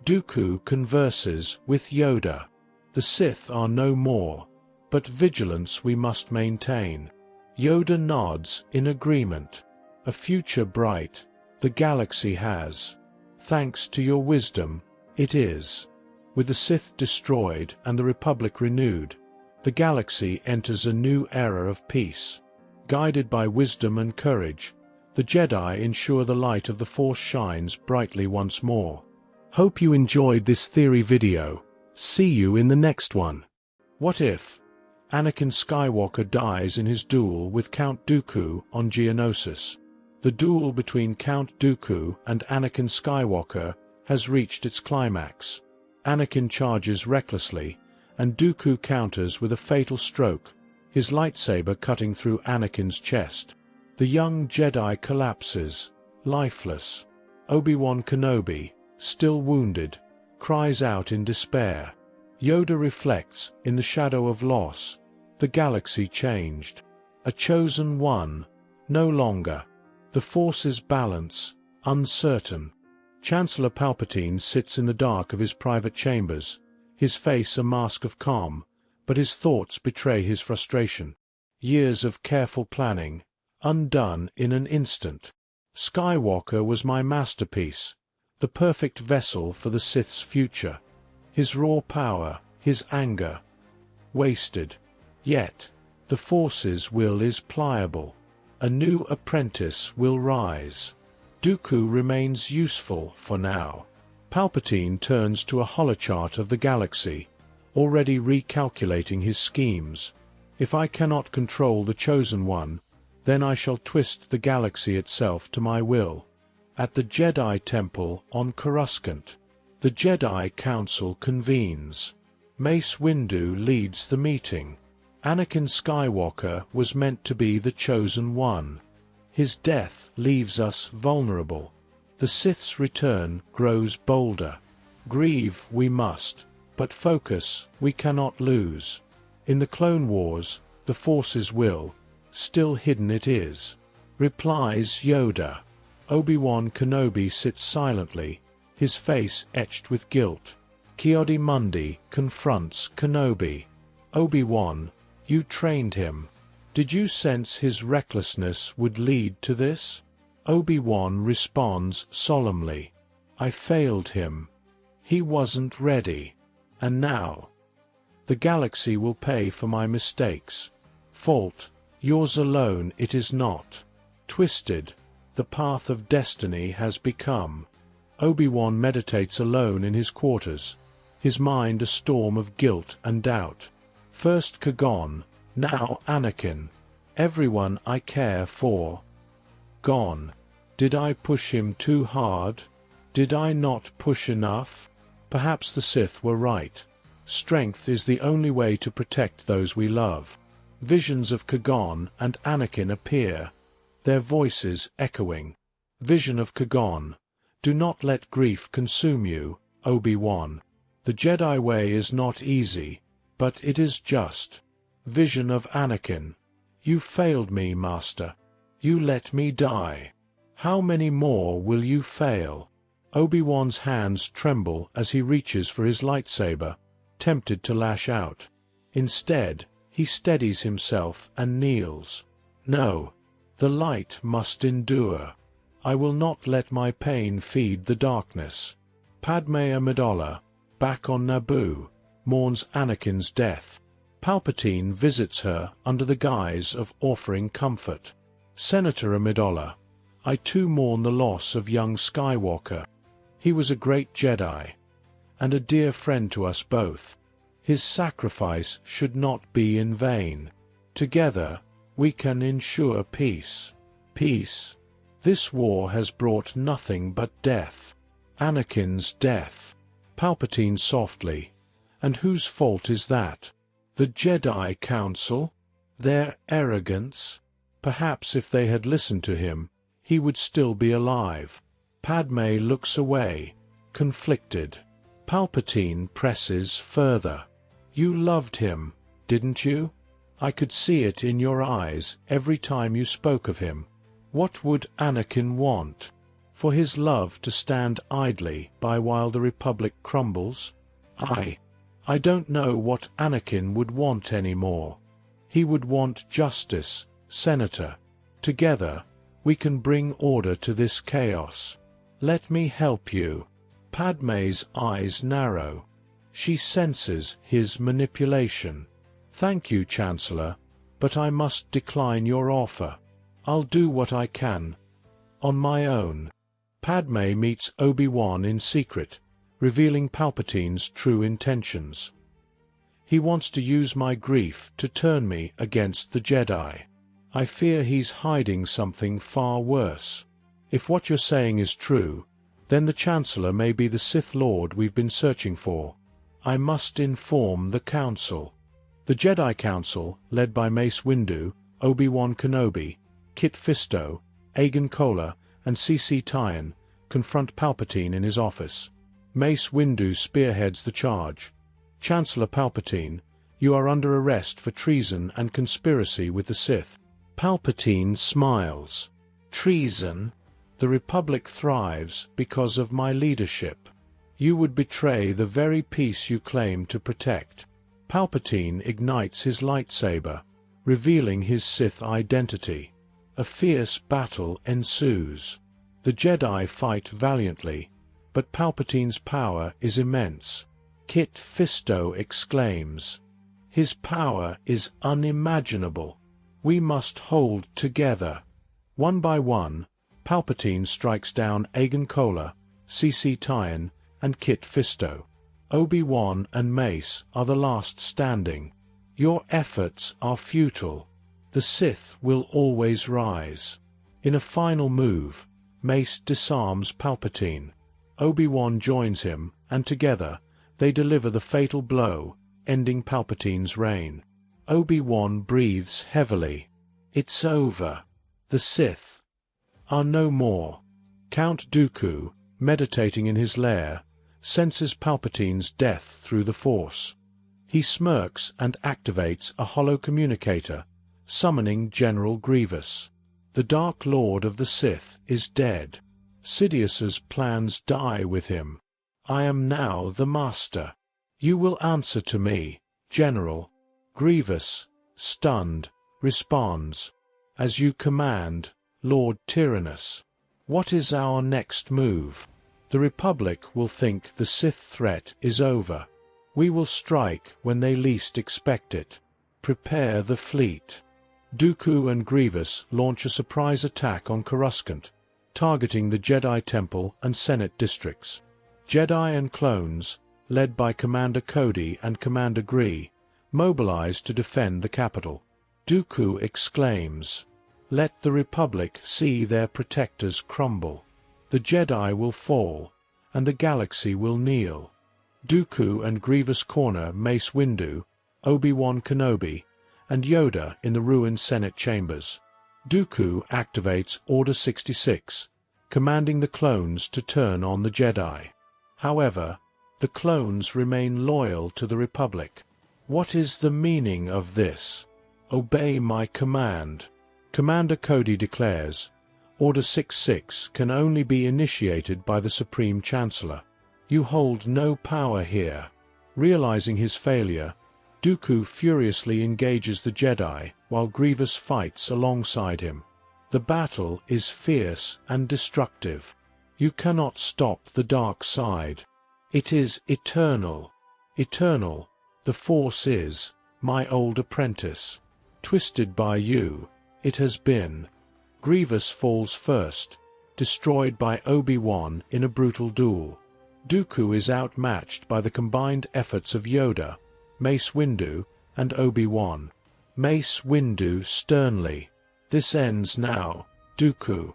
Dooku converses with Yoda. "The Sith are no more, but vigilance we must maintain." Yoda nods in agreement. "A future bright, the galaxy has. Thanks to your wisdom, it is." With the Sith destroyed and the Republic renewed, the galaxy enters a new era of peace. Guided by wisdom and courage, the Jedi ensure the light of the Force shines brightly once more. Hope you enjoyed this theory video. See you in the next one. What if Anakin Skywalker dies in his duel with Count Dooku on Geonosis? The duel between Count Dooku and Anakin Skywalker has reached its climax. Anakin charges recklessly, and Dooku counters with a fatal stroke, his lightsaber cutting through Anakin's chest. The young Jedi collapses, lifeless. Obi-Wan Kenobi, still wounded, cries out in despair. Yoda reflects, in the shadow of loss. The galaxy changed. A chosen one, no longer. The Force's balance, uncertain. Chancellor Palpatine sits in the dark of his private chambers, his face a mask of calm, but his thoughts betray his frustration. Years of careful planning, undone in an instant. Skywalker was my masterpiece, the perfect vessel for the Sith's future. His raw power, his anger, wasted. Yet, the Force's will is pliable. A new apprentice will rise. Dooku remains useful for now. Palpatine turns to a holochart of the galaxy, already recalculating his schemes. If I cannot control the Chosen One, then I shall twist the galaxy itself to my will. At the Jedi Temple on Coruscant, the Jedi Council convenes. Mace Windu leads the meeting. Anakin Skywalker was meant to be the Chosen One. His death leaves us vulnerable. The Sith's return grows bolder. Grieve we must, but focus we cannot lose. In the Clone Wars, the Force's will, still hidden it is. Replies Yoda. Obi-Wan Kenobi sits silently, his face etched with guilt. Ki-Adi-Mundi confronts Kenobi. Obi-Wan, you trained him. Did you sense his recklessness would lead to this? Obi-Wan responds solemnly. I failed him. He wasn't ready. And now? The galaxy will pay for my mistakes. Fault, yours alone it is not. Twisted, the path of destiny has become. Obi-Wan meditates alone in his quarters, his mind a storm of guilt and doubt. First Qui-Gon, now Anakin. Everyone I care for. Gone. Did I push him too hard? Did I not push enough? Perhaps the Sith were right. Strength is the only way to protect those we love. Visions of Qui-Gon and Anakin appear, their voices echoing. Vision of Qui-Gon. Do not let grief consume you, Obi-Wan. The Jedi way is not easy, but it is just. Vision of Anakin. You failed me, Master. You let me die. How many more will you fail? Obi-Wan's hands tremble as he reaches for his lightsaber, tempted to lash out. Instead, he steadies himself and kneels. No. The light must endure. I will not let my pain feed the darkness. Padme Amidala, back on Naboo, mourns Anakin's death. Palpatine visits her under the guise of offering comfort. Senator Amidala, I too mourn the loss of young Skywalker. He was a great Jedi, and a dear friend to us both. His sacrifice should not be in vain. Together, we can ensure peace. Peace. This war has brought nothing but death. Anakin's death. Palpatine softly. And whose fault is that? The Jedi Council? Their arrogance? Perhaps if they had listened to him, he would still be alive. Padme looks away, conflicted. Palpatine presses further. You loved him, didn't you? I could see it in your eyes every time you spoke of him. What would Anakin want? For his love to stand idly by while the Republic crumbles? I don't know what Anakin would want anymore. He would want justice, Senator. Together, we can bring order to this chaos. Let me help you. Padme's eyes narrow. She senses his manipulation. Thank you, Chancellor, but I must decline your offer. I'll do what I can. On my own. Padme meets Obi-Wan in secret, revealing Palpatine's true intentions. He wants to use my grief to turn me against the Jedi. I fear he's hiding something far worse. If what you're saying is true, then the Chancellor may be the Sith Lord we've been searching for. I must inform the Council. The Jedi Council, led by Mace Windu, Obi-Wan Kenobi, Kit Fisto, Agen Kola, and CC-Tyan confront Palpatine in his office. Mace Windu spearheads the charge. Chancellor Palpatine, you are under arrest for treason and conspiracy with the Sith. Palpatine smiles. Treason? The Republic thrives because of my leadership. You would betray the very peace you claim to protect. Palpatine ignites his lightsaber, revealing his Sith identity. A fierce battle ensues. The Jedi fight valiantly, but Palpatine's power is immense. Kit Fisto exclaims. His power is unimaginable. We must hold together. One by one, Palpatine strikes down Agen Kola, CC-Tyan, and Kit Fisto. Obi-Wan and Mace are the last standing. Your efforts are futile. The Sith will always rise. In a final move, Mace disarms Palpatine. Obi-Wan joins him, and together, they deliver the fatal blow, ending Palpatine's reign. Obi-Wan breathes heavily. It's over. The Sith are no more. Count Dooku, meditating in his lair, senses Palpatine's death through the Force. He smirks and activates a hollow communicator, summoning General Grievous. The Dark Lord of the Sith is dead. Sidious's plans die with him. I am now the Master. You will answer to me, General. Grievous, stunned, responds. As you command, Lord Tyrannus. What is our next move? The Republic will think the Sith threat is over. We will strike when they least expect it. Prepare the fleet. Dooku and Grievous launch a surprise attack on Coruscant, targeting the Jedi Temple and Senate districts. Jedi and clones, led by Commander Cody and Commander Gree, mobilize to defend the capital. Dooku exclaims, "Let the Republic see their protectors crumble. The Jedi will fall, and the galaxy will kneel." Dooku and Grievous corner Mace Windu, Obi-Wan Kenobi, and Yoda in the ruined Senate chambers. Dooku activates Order 66, commanding the clones to turn on the Jedi. However, the clones remain loyal to the Republic. What is the meaning of this? Obey my command. Commander Cody declares, Order 66 can only be initiated by the Supreme Chancellor. You hold no power here. Realizing his failure, Dooku furiously engages the Jedi while Grievous fights alongside him. The battle is fierce and destructive. You cannot stop the dark side. It is eternal. Eternal, the Force is, my old apprentice. Twisted by you, it has been. Grievous falls first, destroyed by Obi-Wan in a brutal duel. Dooku is outmatched by the combined efforts of Yoda, Mace Windu, and Obi-Wan. Mace Windu sternly. This ends now, Dooku.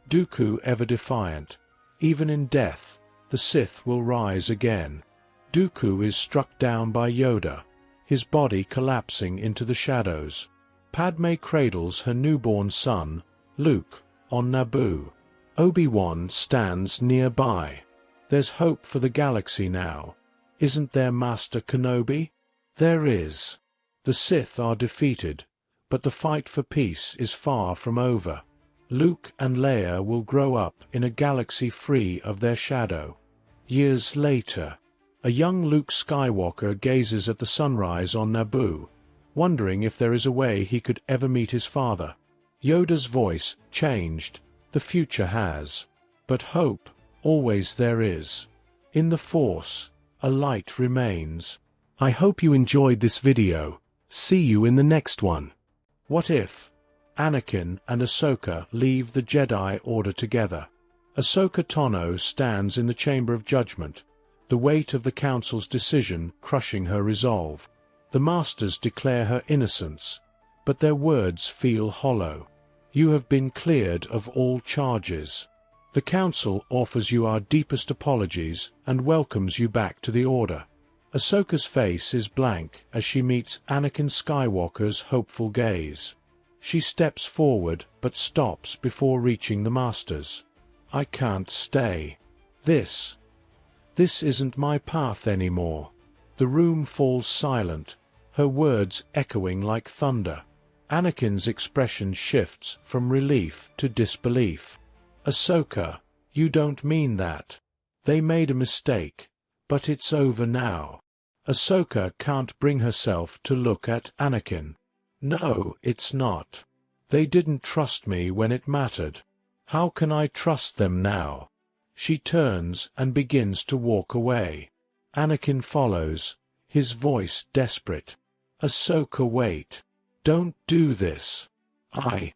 Dooku ever defiant. Even in death, the Sith will rise again. Dooku is struck down by Yoda, his body collapsing into the shadows. Padme cradles her newborn son, Luke, on Naboo. Obi-Wan stands nearby. There's hope for the galaxy now. Isn't there, Master Kenobi? There is. The Sith are defeated, but the fight for peace is far from over. Luke and Leia will grow up in a galaxy free of their shadow. Years later, a young Luke Skywalker gazes at the sunrise on Naboo, wondering if there is a way he could ever meet his father. Yoda's voice changed. The future has. But hope, always there is. In the Force, a light remains. I hope you enjoyed this video. See you in the next one. What if Anakin and Ahsoka leave the Jedi Order together? Ahsoka Tano stands in the Chamber of Judgment, the weight of the Council's decision crushing her resolve. The Masters declare her innocence, but their words feel hollow. You have been cleared of all charges. The Council offers you our deepest apologies and welcomes you back to the Order. Ahsoka's face is blank as she meets Anakin Skywalker's hopeful gaze. She steps forward but stops before reaching the Masters. I can't stay. This isn't my path anymore. The room falls silent, her words echoing like thunder. Anakin's expression shifts from relief to disbelief. Ahsoka, you don't mean that. They made a mistake, but it's over now. Ahsoka can't bring herself to look at Anakin. No, it's not. They didn't trust me when it mattered. How can I trust them now? She turns and begins to walk away. Anakin follows, his voice desperate. Ahsoka, wait. Don't do this. I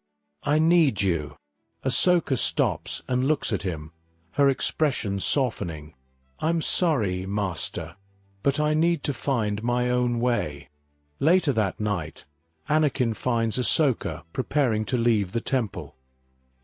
need you. Ahsoka stops and looks at him, her expression softening. I'm sorry, Master, but I need to find my own way. Later that night, Anakin finds Ahsoka preparing to leave the temple.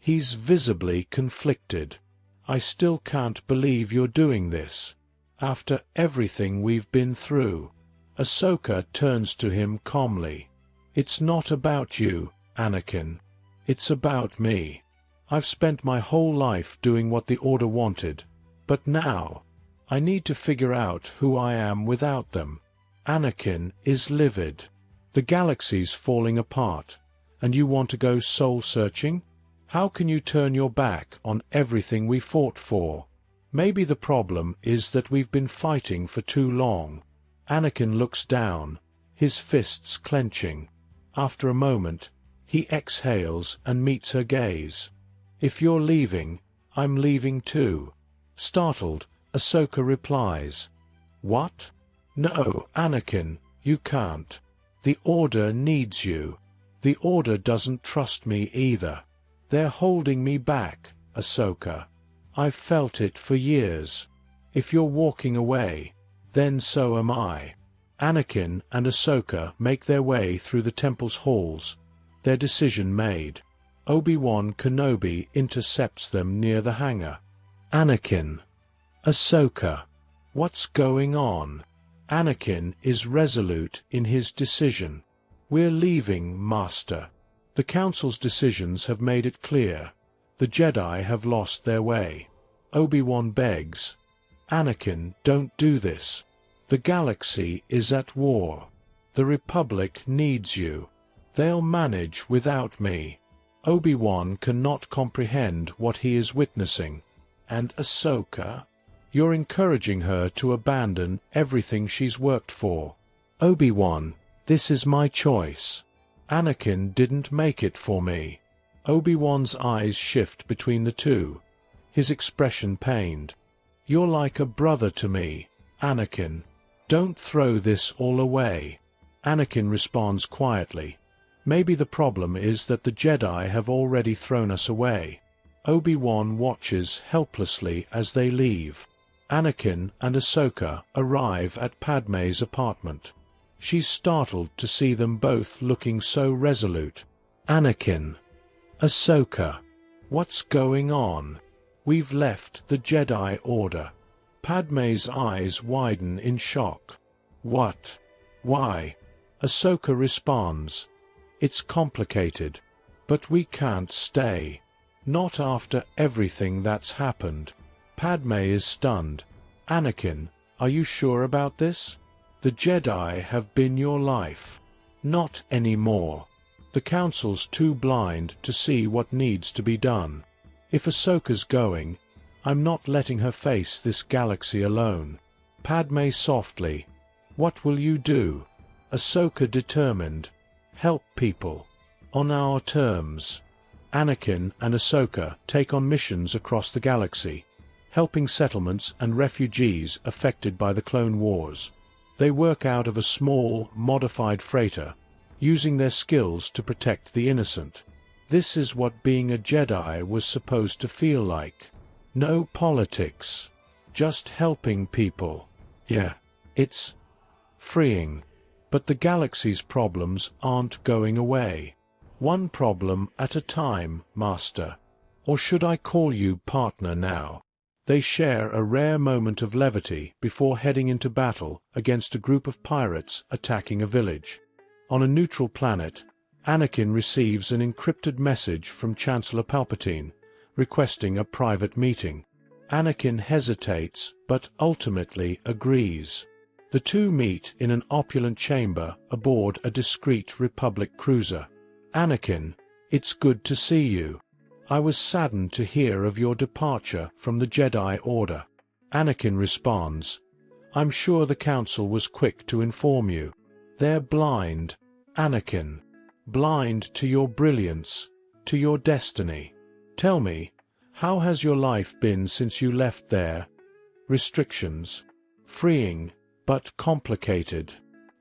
He's visibly conflicted. I still can't believe you're doing this. After everything we've been through. Ahsoka turns to him calmly. It's not about you, Anakin. It's about me. I've spent my whole life doing what the Order wanted, but now, I need to figure out who I am without them. Anakin is livid. The galaxy's falling apart, and you want to go soul-searching? How can you turn your back on everything we fought for? Maybe the problem is that we've been fighting for too long. Anakin looks down, his fists clenching. After a moment, he exhales and meets her gaze. If you're leaving, I'm leaving too. Startled, Ahsoka replies. What? No, Anakin, you can't. The Order needs you. The Order doesn't trust me either. They're holding me back, Ahsoka. I've felt it for years. If you're walking away, then so am I. Anakin and Ahsoka make their way through the temple's halls, their decision made. Obi-Wan Kenobi intercepts them near the hangar. Anakin. Ahsoka. What's going on? Anakin is resolute in his decision. We're leaving, Master. The Council's decisions have made it clear. The Jedi have lost their way. Obi-Wan begs. Anakin, don't do this. The galaxy is at war. The Republic needs you. They'll manage without me. Obi-Wan cannot comprehend what he is witnessing. And Ahsoka? You're encouraging her to abandon everything she's worked for. Obi-Wan, this is my choice. Anakin didn't make it for me. Obi-Wan's eyes shift between the two, his expression pained. You're like a brother to me, Anakin. Don't throw this all away. Anakin responds quietly. Maybe the problem is that the Jedi have already thrown us away. Obi-Wan watches helplessly as they leave. Anakin and Ahsoka arrive at Padmé's apartment. She's startled to see them both looking so resolute. Anakin. Ahsoka. What's going on? We've left the Jedi Order. Padmé's eyes widen in shock. What? Why? Ahsoka responds. It's complicated. But we can't stay. Not after everything that's happened. Padmé is stunned. Anakin, are you sure about this? The Jedi have been your life. Not anymore. The Council's too blind to see what needs to be done. If Ahsoka's going, I'm not letting her face this galaxy alone. Padmé softly. What will you do? Ahsoka determined. Help people. On our terms. Anakin and Ahsoka take on missions across the galaxy, helping settlements and refugees affected by the Clone Wars. They work out of a small, modified freighter, using their skills to protect the innocent. This is what being a Jedi was supposed to feel like. No politics. Just helping people. Yeah, it's freeing. But the galaxy's problems aren't going away. One problem at a time, Master. Or should I call you partner now? They share a rare moment of levity before heading into battle against a group of pirates attacking a village. On a neutral planet, Anakin receives an encrypted message from Chancellor Palpatine, requesting a private meeting. Anakin hesitates, but ultimately agrees. The two meet in an opulent chamber aboard a discreet Republic cruiser. Anakin, it's good to see you. I was saddened to hear of your departure from the Jedi Order. Anakin responds, I'm sure the Council was quick to inform you. They're blind, Anakin. Blind to your brilliance, to your destiny. Tell me, how has your life been since you left there? Restrictions. Freeing, but complicated.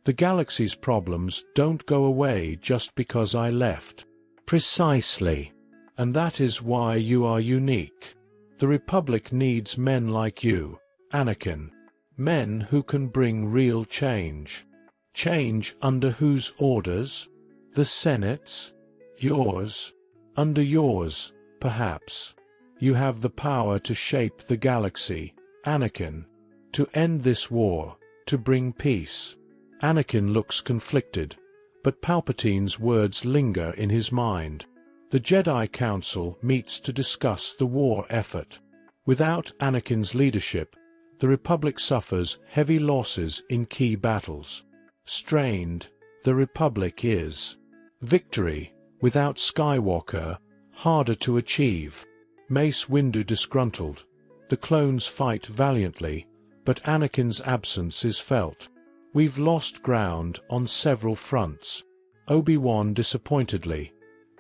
The galaxy's problems don't go away just because I left. Precisely. And that is why you are unique. The Republic needs men like you, Anakin. Men who can bring real change. Change under whose orders? The Senate's? Yours? Under yours, perhaps. You have the power to shape the galaxy, Anakin. To end this war, to bring peace. Anakin looks conflicted, but Palpatine's words linger in his mind. The Jedi Council meets to discuss the war effort. Without Anakin's leadership, the Republic suffers heavy losses in key battles. Strained, the Republic is. Victory, without Skywalker, harder to achieve. Mace Windu disgruntled. The clones fight valiantly, but Anakin's absence is felt. We've lost ground on several fronts. Obi-Wan disappointedly.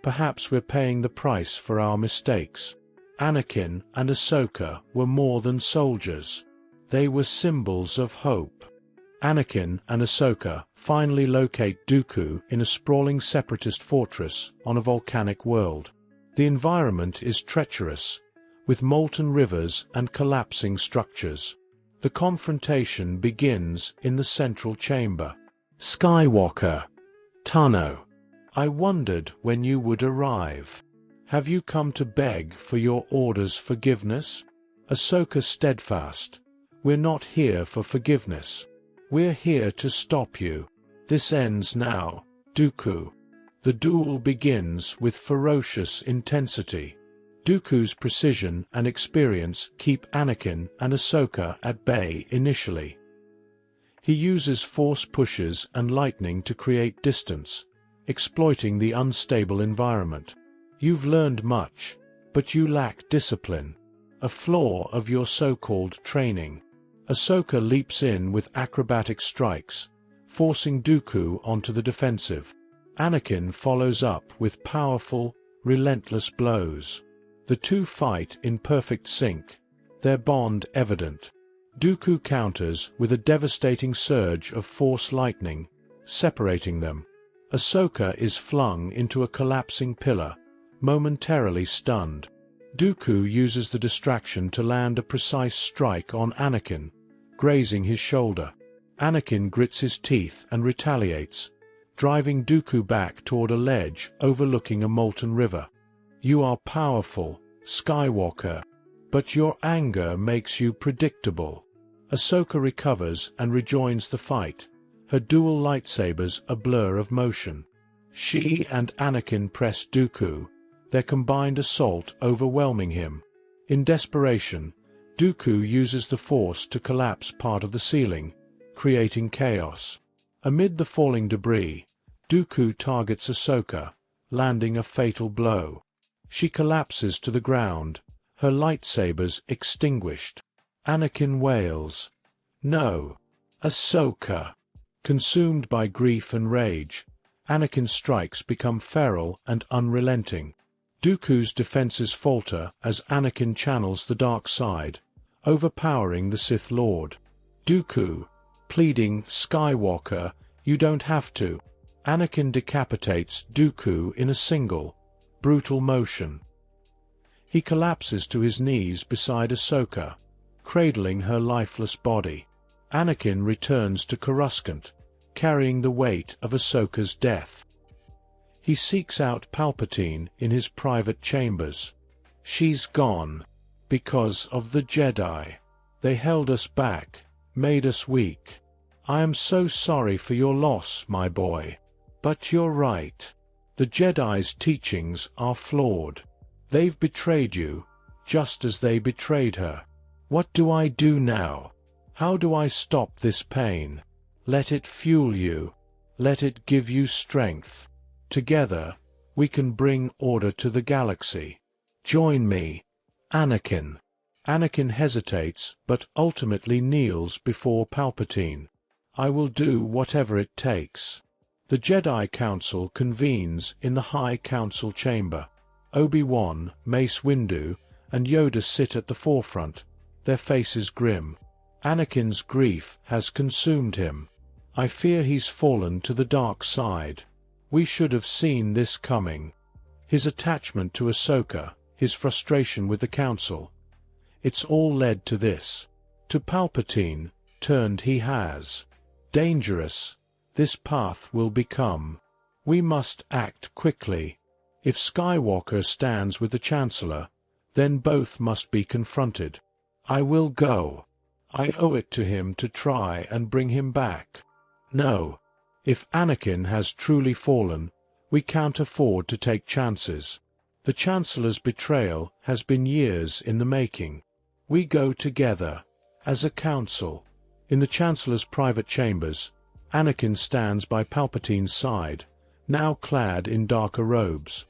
Perhaps we're paying the price for our mistakes. Anakin and Ahsoka were more than soldiers. They were symbols of hope. Anakin and Ahsoka finally locate Dooku in a sprawling separatist fortress on a volcanic world. The environment is treacherous, with molten rivers and collapsing structures. The confrontation begins in the central chamber. Skywalker. Tano. I wondered when you would arrive. Have you come to beg for your order's forgiveness? Ahsoka steadfast. We're not here for forgiveness. We're here to stop you. This ends now, Dooku. The duel begins with ferocious intensity. Dooku's precision and experience keep Anakin and Ahsoka at bay initially. He uses force pushes and lightning to create distance, exploiting the unstable environment. You've learned much, but you lack discipline, a flaw of your so-called training. Ahsoka leaps in with acrobatic strikes, forcing Dooku onto the defensive. Anakin follows up with powerful, relentless blows. The two fight in perfect sync, their bond evident. Dooku counters with a devastating surge of force lightning, separating them. Ahsoka is flung into a collapsing pillar, momentarily stunned. Dooku uses the distraction to land a precise strike on Anakin, grazing his shoulder. Anakin grits his teeth and retaliates, driving Dooku back toward a ledge overlooking a molten river. You are powerful, Skywalker, but your anger makes you predictable. Ahsoka recovers and rejoins the fight, her dual lightsabers a blur of motion. She and Anakin press Dooku, their combined assault overwhelming him. In desperation, Dooku uses the Force to collapse part of the ceiling, creating chaos. Amid the falling debris, Dooku targets Ahsoka, landing a fatal blow. She collapses to the ground, her lightsabers extinguished. Anakin wails. No. Ahsoka. Consumed by grief and rage, Anakin's strikes become feral and unrelenting. Dooku's defenses falter as Anakin channels the dark side, overpowering the Sith Lord. Dooku, pleading, Skywalker, you don't have to. Anakin decapitates Dooku in a single, brutal motion. He collapses to his knees beside Ahsoka, cradling her lifeless body. Anakin returns to Coruscant, carrying the weight of Ahsoka's death. He seeks out Palpatine in his private chambers. She's gone. Because of the Jedi. They held us back, made us weak. I am so sorry for your loss, my boy. But you're right. The Jedi's teachings are flawed. They've betrayed you, just as they betrayed her. What do I do now? How do I stop this pain? Let it fuel you. Let it give you strength. Together, we can bring order to the galaxy. Join me, Anakin. Anakin hesitates but ultimately kneels before Palpatine. I will do whatever it takes. The Jedi Council convenes in the High Council chamber. Obi-Wan, Mace Windu, and Yoda sit at the forefront, their faces grim. Anakin's grief has consumed him. I fear he's fallen to the dark side. We should have seen this coming. His attachment to Ahsoka, his frustration with the Council. It's all led to this. To Palpatine, turned he has. Dangerous, this path will become. We must act quickly. If Skywalker stands with the Chancellor, then both must be confronted. I will go. I owe it to him to try and bring him back. No. If Anakin has truly fallen, we can't afford to take chances. The Chancellor's betrayal has been years in the making. We go together, as a council. In the Chancellor's private chambers, Anakin stands by Palpatine's side, now clad in darker robes.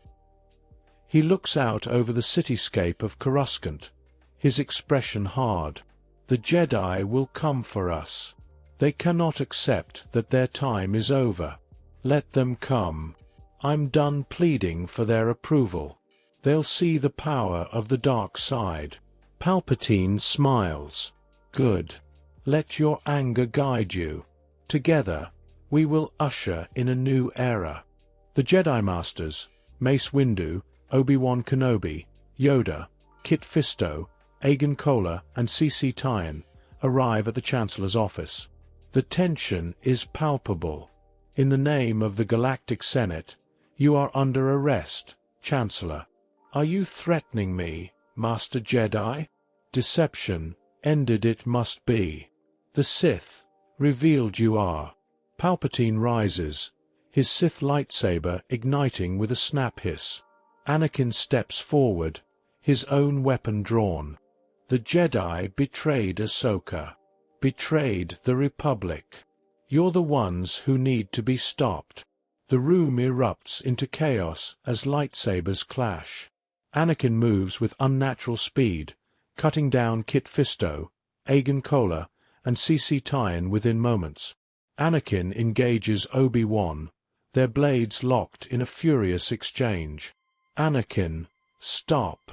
He looks out over the cityscape of Coruscant, his expression hard. The Jedi will come for us. They cannot accept that their time is over. Let them come. I'm done pleading for their approval. They'll see the power of the dark side. Palpatine smiles. Good. Let your anger guide you. Together, we will usher in a new era. The Jedi Masters, Mace Windu, Obi-Wan Kenobi, Yoda, Kit Fisto, Agen Kola, and C.C. Tyan, arrive at the Chancellor's office. The tension is palpable. In the name of the Galactic Senate, you are under arrest, Chancellor. Are you threatening me, Master Jedi? Deception, ended it must be. The Sith, revealed you are. Palpatine rises, his Sith lightsaber igniting with a snap hiss. Anakin steps forward, his own weapon drawn. The Jedi betrayed Ahsoka. Betrayed the Republic. You're the ones who need to be stopped. The room erupts into chaos as lightsabers clash. Anakin moves with unnatural speed, cutting down Kit Fisto, Agen Kola, and C.C. Tyan within moments. Anakin engages Obi-Wan, their blades locked in a furious exchange. Anakin, stop.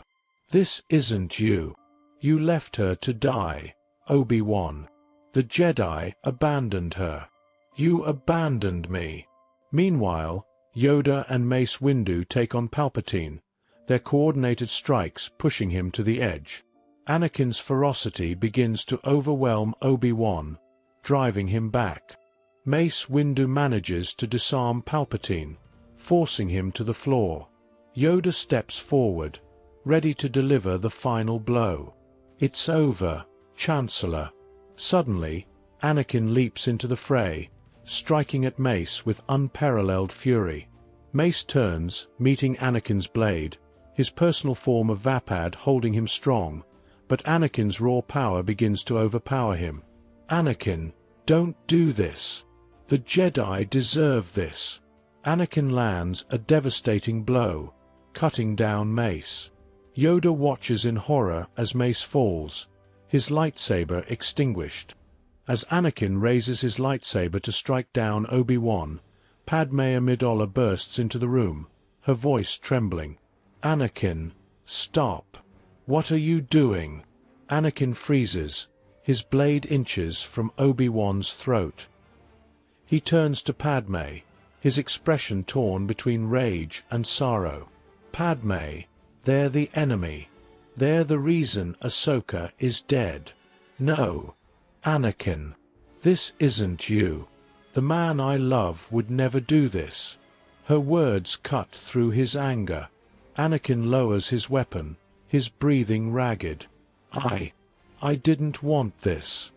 This isn't you. You left her to die, Obi-Wan. The Jedi abandoned her. You abandoned me. Meanwhile, Yoda and Mace Windu take on Palpatine, their coordinated strikes pushing him to the edge. Anakin's ferocity begins to overwhelm Obi-Wan, driving him back. Mace Windu manages to disarm Palpatine, forcing him to the floor. Yoda steps forward, ready to deliver the final blow. It's over, Chancellor. Suddenly, Anakin leaps into the fray, striking at Mace with unparalleled fury. Mace turns, meeting Anakin's blade, his personal form of Vapad holding him strong, but Anakin's raw power begins to overpower him. Anakin, don't do this. The Jedi deserve this. Anakin lands a devastating blow, cutting down Mace. Yoda watches in horror as Mace falls, his lightsaber extinguished. As Anakin raises his lightsaber to strike down Obi-Wan, Padme Amidala bursts into the room, her voice trembling. Anakin, stop. What are you doing? Anakin freezes, his blade inches from Obi-Wan's throat. He turns to Padme, his expression torn between rage and sorrow. Padme, they're the enemy. They're the reason Ahsoka is dead. No, Anakin, this isn't you. The man I love would never do this. Her words cut through his anger. Anakin lowers his weapon, his breathing ragged. I didn't want this.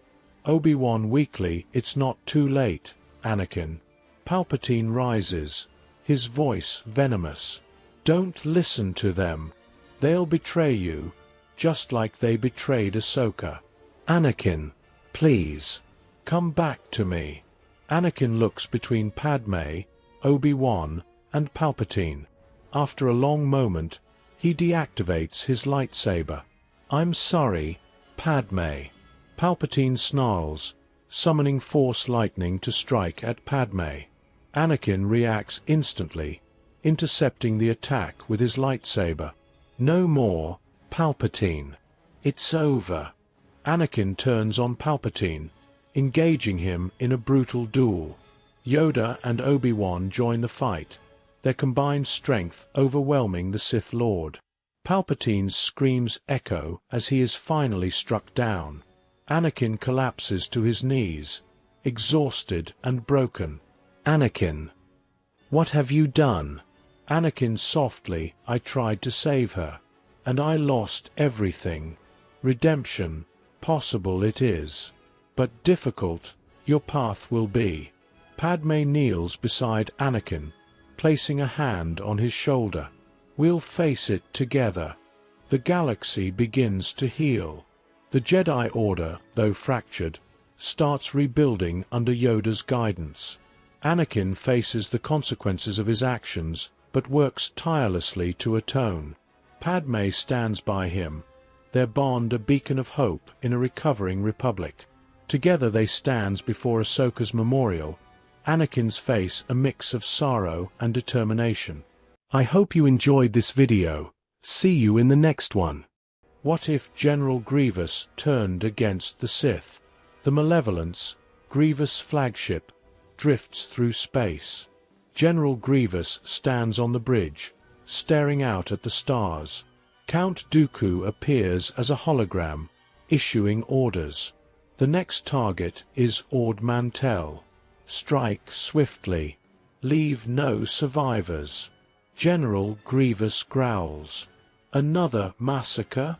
Obi-Wan weakly, it's not too late, Anakin. Palpatine rises, his voice venomous. Don't listen to them. They'll betray you. just like they betrayed Ahsoka. Anakin, please. Come back to me. Anakin looks between Padme, Obi-Wan, and Palpatine. After a long moment, he deactivates his lightsaber. I'm sorry, Padme. Palpatine snarls, summoning Force lightning to strike at Padme. Anakin reacts instantly, intercepting the attack with his lightsaber. No more, Palpatine. It's over. Anakin turns on Palpatine, engaging him in a brutal duel. Yoda and Obi-Wan join the fight, their combined strength overwhelming the Sith Lord. Palpatine's screams echo as he is finally struck down. Anakin collapses to his knees, exhausted and broken. Anakin, what have you done? Anakin softly, I tried to save her. And I lost everything. Redemption, possible it is. But difficult, your path will be. Padme kneels beside Anakin, placing a hand on his shoulder. We'll face it together. The galaxy begins to heal. The Jedi Order, though fractured, starts rebuilding under Yoda's guidance. Anakin faces the consequences of his actions, but works tirelessly to atone. Padme stands by him, their bond a beacon of hope in a recovering republic. Together they stand before Ahsoka's memorial, Anakin's face a mix of sorrow and determination. I hope you enjoyed this video. See you in the next one. What if General Grievous turned against the Sith? The Malevolence, Grievous' flagship, drifts through space. General Grievous stands on the bridge, staring out at the stars. Count Dooku appears as a hologram, issuing orders. The next target is Ord Mantell. Strike swiftly. Leave no survivors. General Grievous growls. Another massacre?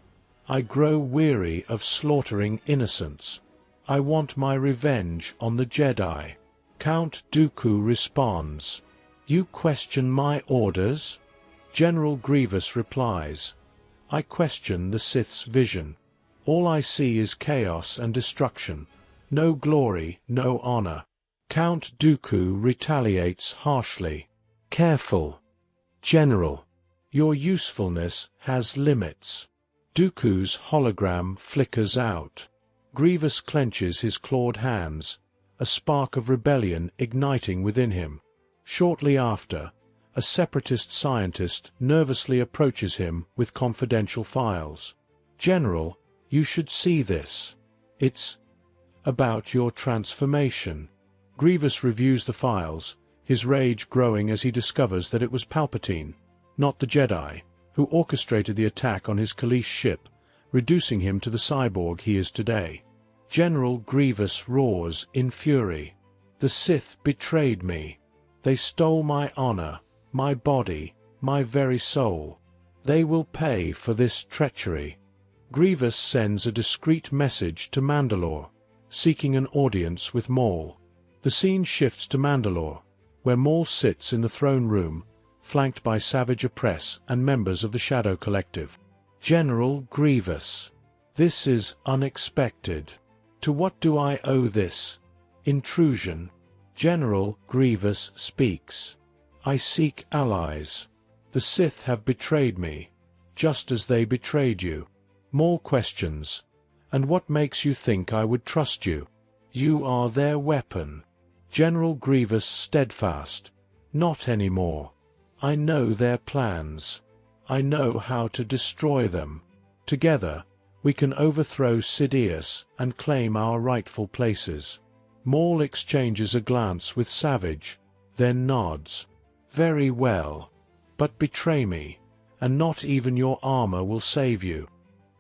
I grow weary of slaughtering innocents. I want my revenge on the Jedi. Count Dooku responds. You question my orders? General Grievous replies. I question the Sith's vision. All I see is chaos and destruction. No glory, no honor. Count Dooku retaliates harshly. Careful, General. Your usefulness has limits. Dooku's hologram flickers out. Grievous clenches his clawed hands, a spark of rebellion igniting within him. Shortly after, a separatist scientist nervously approaches him with confidential files. General, you should see this. It's about your transformation. Grievous reviews the files, his rage growing as he discovers that it was Palpatine, not the Jedi, who orchestrated the attack on his Kalish ship, reducing him to the cyborg he is today. General Grievous roars in fury. The Sith betrayed me. They stole my honor, my body, my very soul. They will pay for this treachery. Grievous sends a discreet message to Mandalore, seeking an audience with Maul. The scene shifts to Mandalore, where Maul sits in the throne room, flanked by Savage Opress and members of the Shadow Collective. General Grievous. This is unexpected. To what do I owe this intrusion? General Grievous speaks. I seek allies. The Sith have betrayed me, just as they betrayed you. Maul questions. And what makes you think I would trust you? You are their weapon. General Grievous steadfast. Not anymore. I know their plans. I know how to destroy them. Together, we can overthrow Sidious and claim our rightful places. Maul exchanges a glance with Savage, then nods. Very well. But betray me, and not even your armor will save you.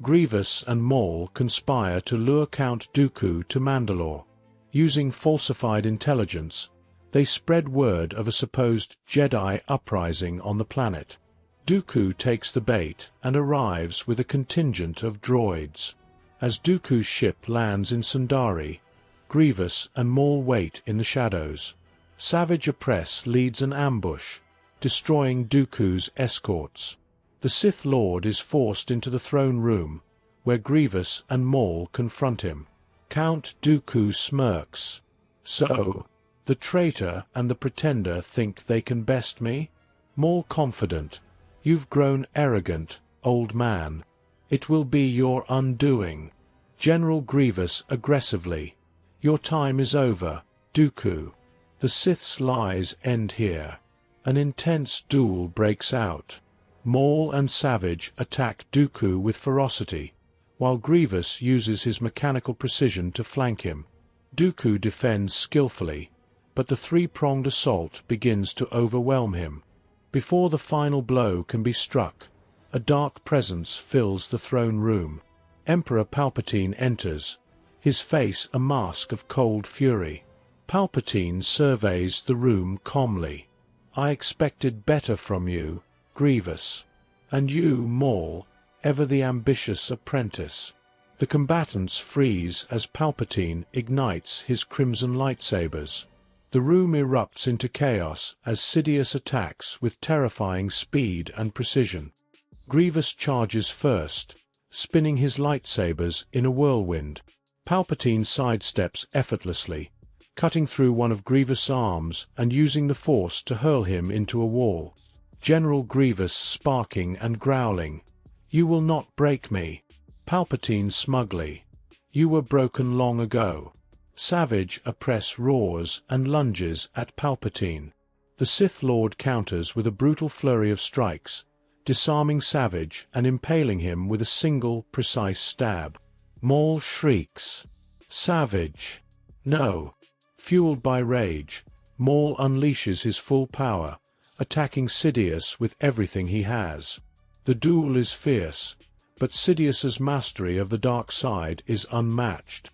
Grievous and Maul conspire to lure Count Dooku to Mandalore. Using falsified intelligence, they spread word of a supposed Jedi uprising on the planet. Dooku takes the bait and arrives with a contingent of droids. As Dooku's ship lands in Sundari, Grievous and Maul wait in the shadows. Savage Opress leads an ambush, destroying Dooku's escorts. The Sith Lord is forced into the throne room, where Grievous and Maul confront him. Count Dooku smirks. So, the traitor and the pretender think they can best me? Maul confident. You've grown arrogant, old man. It will be your undoing. General Grievous aggressively. Your time is over, Dooku. The Sith's lies end here. An intense duel breaks out. Maul and Savage attack Dooku with ferocity, while Grievous uses his mechanical precision to flank him. Dooku defends skillfully, but the three-pronged assault begins to overwhelm him. Before the final blow can be struck, a dark presence fills the throne room. Emperor Palpatine enters, his face a mask of cold fury. Palpatine surveys the room calmly. I expected better from you, Grievous. And you, Maul, ever the ambitious apprentice. The combatants freeze as Palpatine ignites his crimson lightsabers. The room erupts into chaos as Sidious attacks with terrifying speed and precision. Grievous charges first, spinning his lightsabers in a whirlwind. Palpatine sidesteps effortlessly, cutting through one of Grievous' arms and using the Force to hurl him into a wall. General Grievous sparking and growling. You will not break me. Palpatine smugly. You were broken long ago. Savage oppress roars and lunges at Palpatine. The Sith Lord counters with a brutal flurry of strikes, disarming Savage and impaling him with a single, precise stab. Maul shrieks. Savage. No. Fueled by rage, Maul unleashes his full power, attacking Sidious with everything he has. The duel is fierce, but Sidious's mastery of the dark side is unmatched.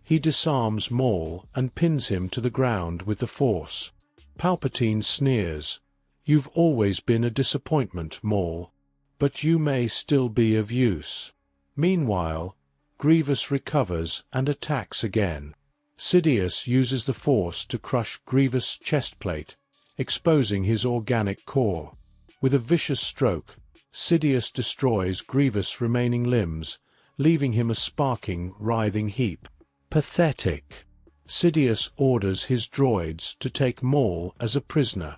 He disarms Maul and pins him to the ground with the Force. Palpatine sneers. You've always been a disappointment, Maul. But you may still be of use. Meanwhile, Grievous recovers and attacks again. Sidious uses the Force to crush Grievous' chestplate, exposing his organic core. With a vicious stroke, Sidious destroys Grievous' remaining limbs, leaving him a sparking, writhing heap. Pathetic. Sidious orders his droids to take Maul as a prisoner.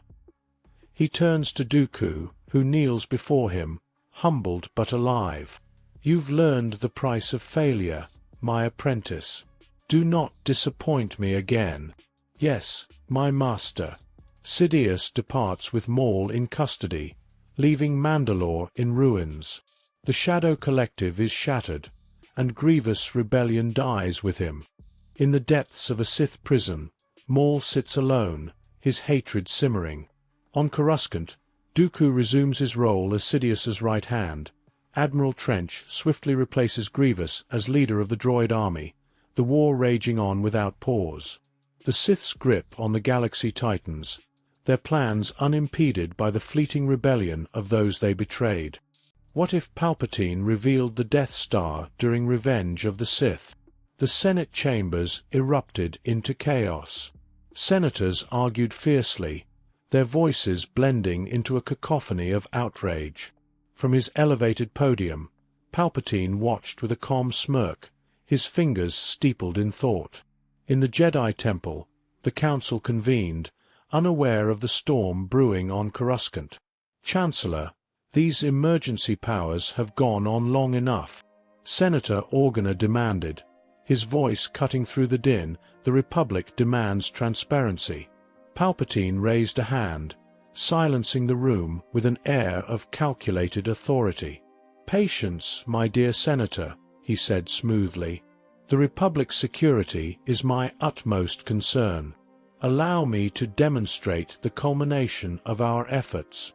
He turns to Dooku, who kneels before him, humbled but alive. You've learned the price of failure, my apprentice. Do not disappoint me again. Yes, my master. Sidious departs with Maul in custody, leaving Mandalore in ruins. The Shadow Collective is shattered, and Grievous' rebellion dies with him. In the depths of a Sith prison, Maul sits alone, his hatred simmering. On Coruscant, Dooku resumes his role as Sidious's right hand. Admiral Trench swiftly replaces Grievous as leader of the droid army, the war raging on without pause. The Sith's grip on the galaxy tightens, their plans unimpeded by the fleeting rebellion of those they betrayed. What if Palpatine revealed the Death Star during Revenge of the Sith? The Senate chambers erupted into chaos. Senators argued fiercely, their voices blending into a cacophony of outrage. From his elevated podium, Palpatine watched with a calm smirk, his fingers steepled in thought. In the Jedi Temple, the Council convened, unaware of the storm brewing on Coruscant. Chancellor, these emergency powers have gone on long enough. Senator Organa demanded, his voice cutting through the din. The Republic demands transparency. Palpatine raised a hand, silencing the room with an air of calculated authority. Patience, my dear Senator, he said smoothly. The Republic's security is my utmost concern. Allow me to demonstrate the culmination of our efforts.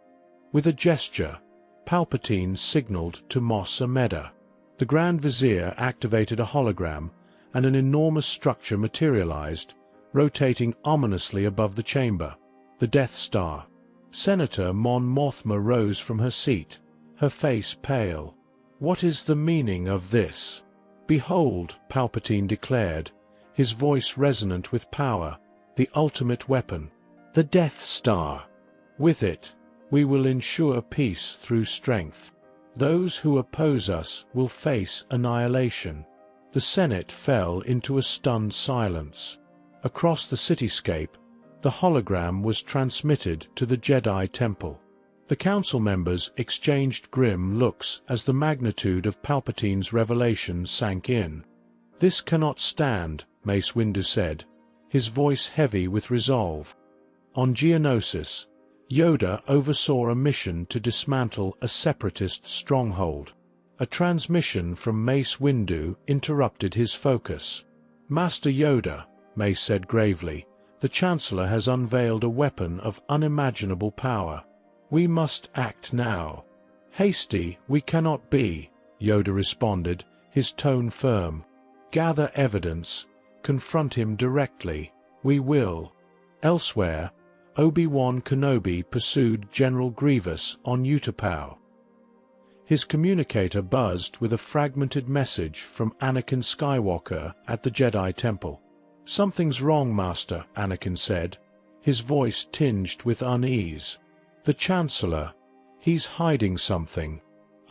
With a gesture, Palpatine signaled to Mos Amedda. The Grand Vizier activated a hologram, and an enormous structure materialized, rotating ominously above the chamber, the Death Star. Senator Mon Mothma rose from her seat, her face pale. What is the meaning of this? Behold, Palpatine declared, his voice resonant with power, the ultimate weapon, the Death Star. With it, We will ensure peace through strength. Those who oppose us will face annihilation." The Senate fell into a stunned silence. Across the cityscape, the hologram was transmitted to the Jedi Temple. The council members exchanged grim looks as the magnitude of Palpatine's revelation sank in. "This cannot stand," Mace Windu said, his voice heavy with resolve. On Geonosis, Yoda oversaw a mission to dismantle a separatist stronghold. A transmission from Mace Windu interrupted his focus. "Master Yoda," Mace said gravely, "the Chancellor has unveiled a weapon of unimaginable power. We must act now." "Hasty we cannot be," Yoda responded, his tone firm. "Gather evidence, confront him directly. We will." Elsewhere, Obi-Wan Kenobi pursued General Grievous on Utapau. His communicator buzzed with a fragmented message from Anakin Skywalker at the Jedi Temple. "Something's wrong, Master," Anakin said, his voice tinged with unease. "The Chancellor. He's hiding something.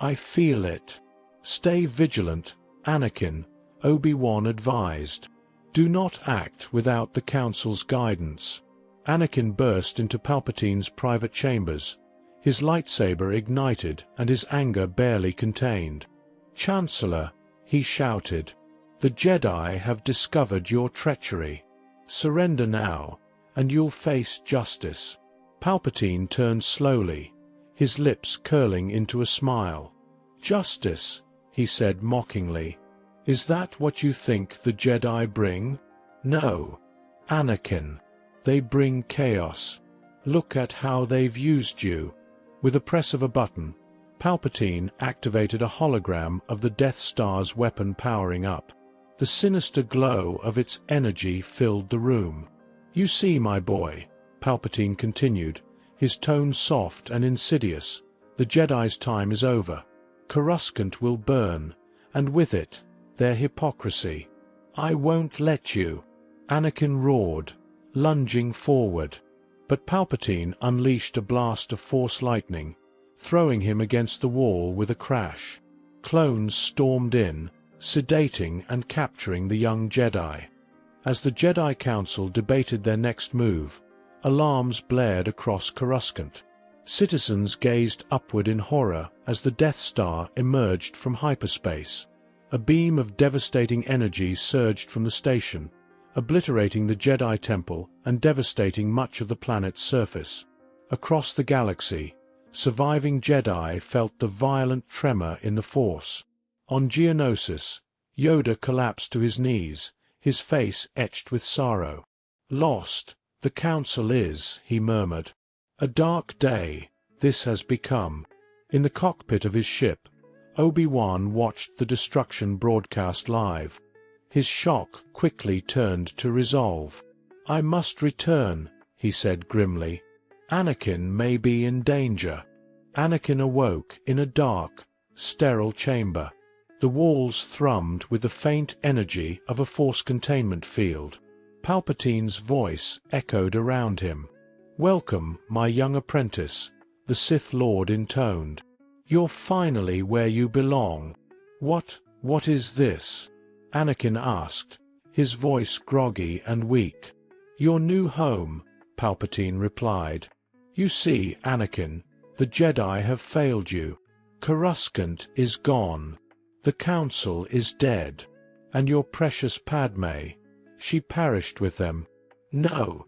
I feel it." "Stay vigilant, Anakin," Obi-Wan advised. "Do not act without the Council's guidance." Anakin burst into Palpatine's private chambers, his lightsaber ignited and his anger barely contained. "Chancellor," he shouted, "the Jedi have discovered your treachery. Surrender now, and you'll face justice." Palpatine turned slowly, his lips curling into a smile. "Justice," he said mockingly. "Is that what you think the Jedi bring? No, Anakin. They bring chaos. Look at how they've used you." With a press of a button, Palpatine activated a hologram of the Death Star's weapon powering up. The sinister glow of its energy filled the room. "You see, my boy," Palpatine continued, his tone soft and insidious, "the Jedi's time is over. Coruscant will burn, and with it, their hypocrisy. I won't let you." Anakin roared, lunging forward. But Palpatine unleashed a blast of Force lightning, throwing him against the wall with a crash. Clones stormed in, sedating and capturing the young Jedi. As the Jedi Council debated their next move, alarms blared across Coruscant. Citizens gazed upward in horror as the Death Star emerged from hyperspace. A beam of devastating energy surged from the station, obliterating the Jedi Temple and devastating much of the planet's surface. Across the galaxy, surviving Jedi felt the violent tremor in the Force. On Geonosis, Yoda collapsed to his knees, his face etched with sorrow. "Lost, the Council is," he murmured. "A dark day, this has become." In the cockpit of his ship, Obi-Wan watched the destruction broadcast live. His shock quickly turned to resolve. "I must return," he said grimly. "Anakin may be in danger." Anakin awoke in a dark, sterile chamber. The walls thrummed with the faint energy of a Force containment field. Palpatine's voice echoed around him. "Welcome, my young apprentice," the Sith Lord intoned. "You're finally where you belong." What is this?" Anakin asked, his voice groggy and weak. "Your new home," Palpatine replied. "You see, Anakin, the Jedi have failed you. Coruscant is gone. The Council is dead. And your precious Padme, she perished with them." "No!"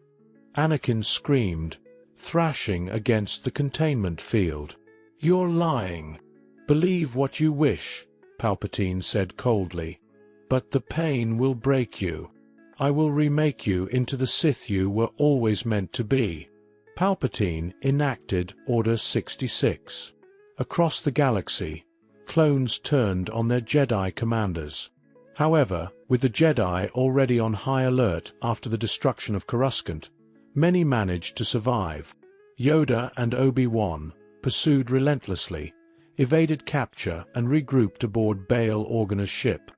Anakin screamed, thrashing against the containment field. "You're lying." "Believe what you wish," Palpatine said coldly. "But the pain will break you. I will remake you into the Sith you were always meant to be." Palpatine enacted Order 66. Across the galaxy, clones turned on their Jedi commanders. However, with the Jedi already on high alert after the destruction of Coruscant, many managed to survive. Yoda and Obi-Wan, pursued relentlessly, evaded capture and regrouped aboard Bail Organa's ship.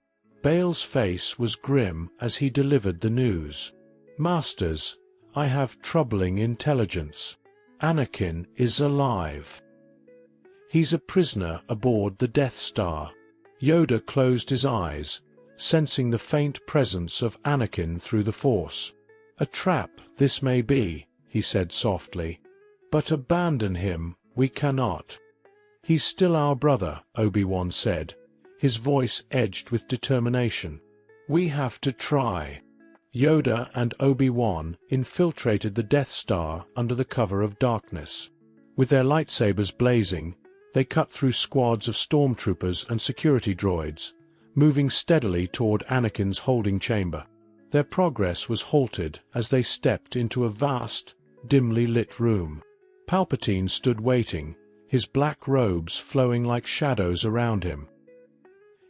Bail's face was grim as he delivered the news. "Masters, I have troubling intelligence." Anakin is alive. He's a prisoner aboard the Death Star. Yoda closed his eyes, sensing the faint presence of Anakin through the Force. A trap this may be, he said softly. But abandon him we cannot. He's still our brother, Obi-Wan said, his voice edged with determination. We have to try. Yoda and Obi-Wan infiltrated the Death Star under the cover of darkness. With their lightsabers blazing, they cut through squads of stormtroopers and security droids, moving steadily toward Anakin's holding chamber. Their progress was halted as they stepped into a vast, dimly lit room. Palpatine stood waiting, his black robes flowing like shadows around him.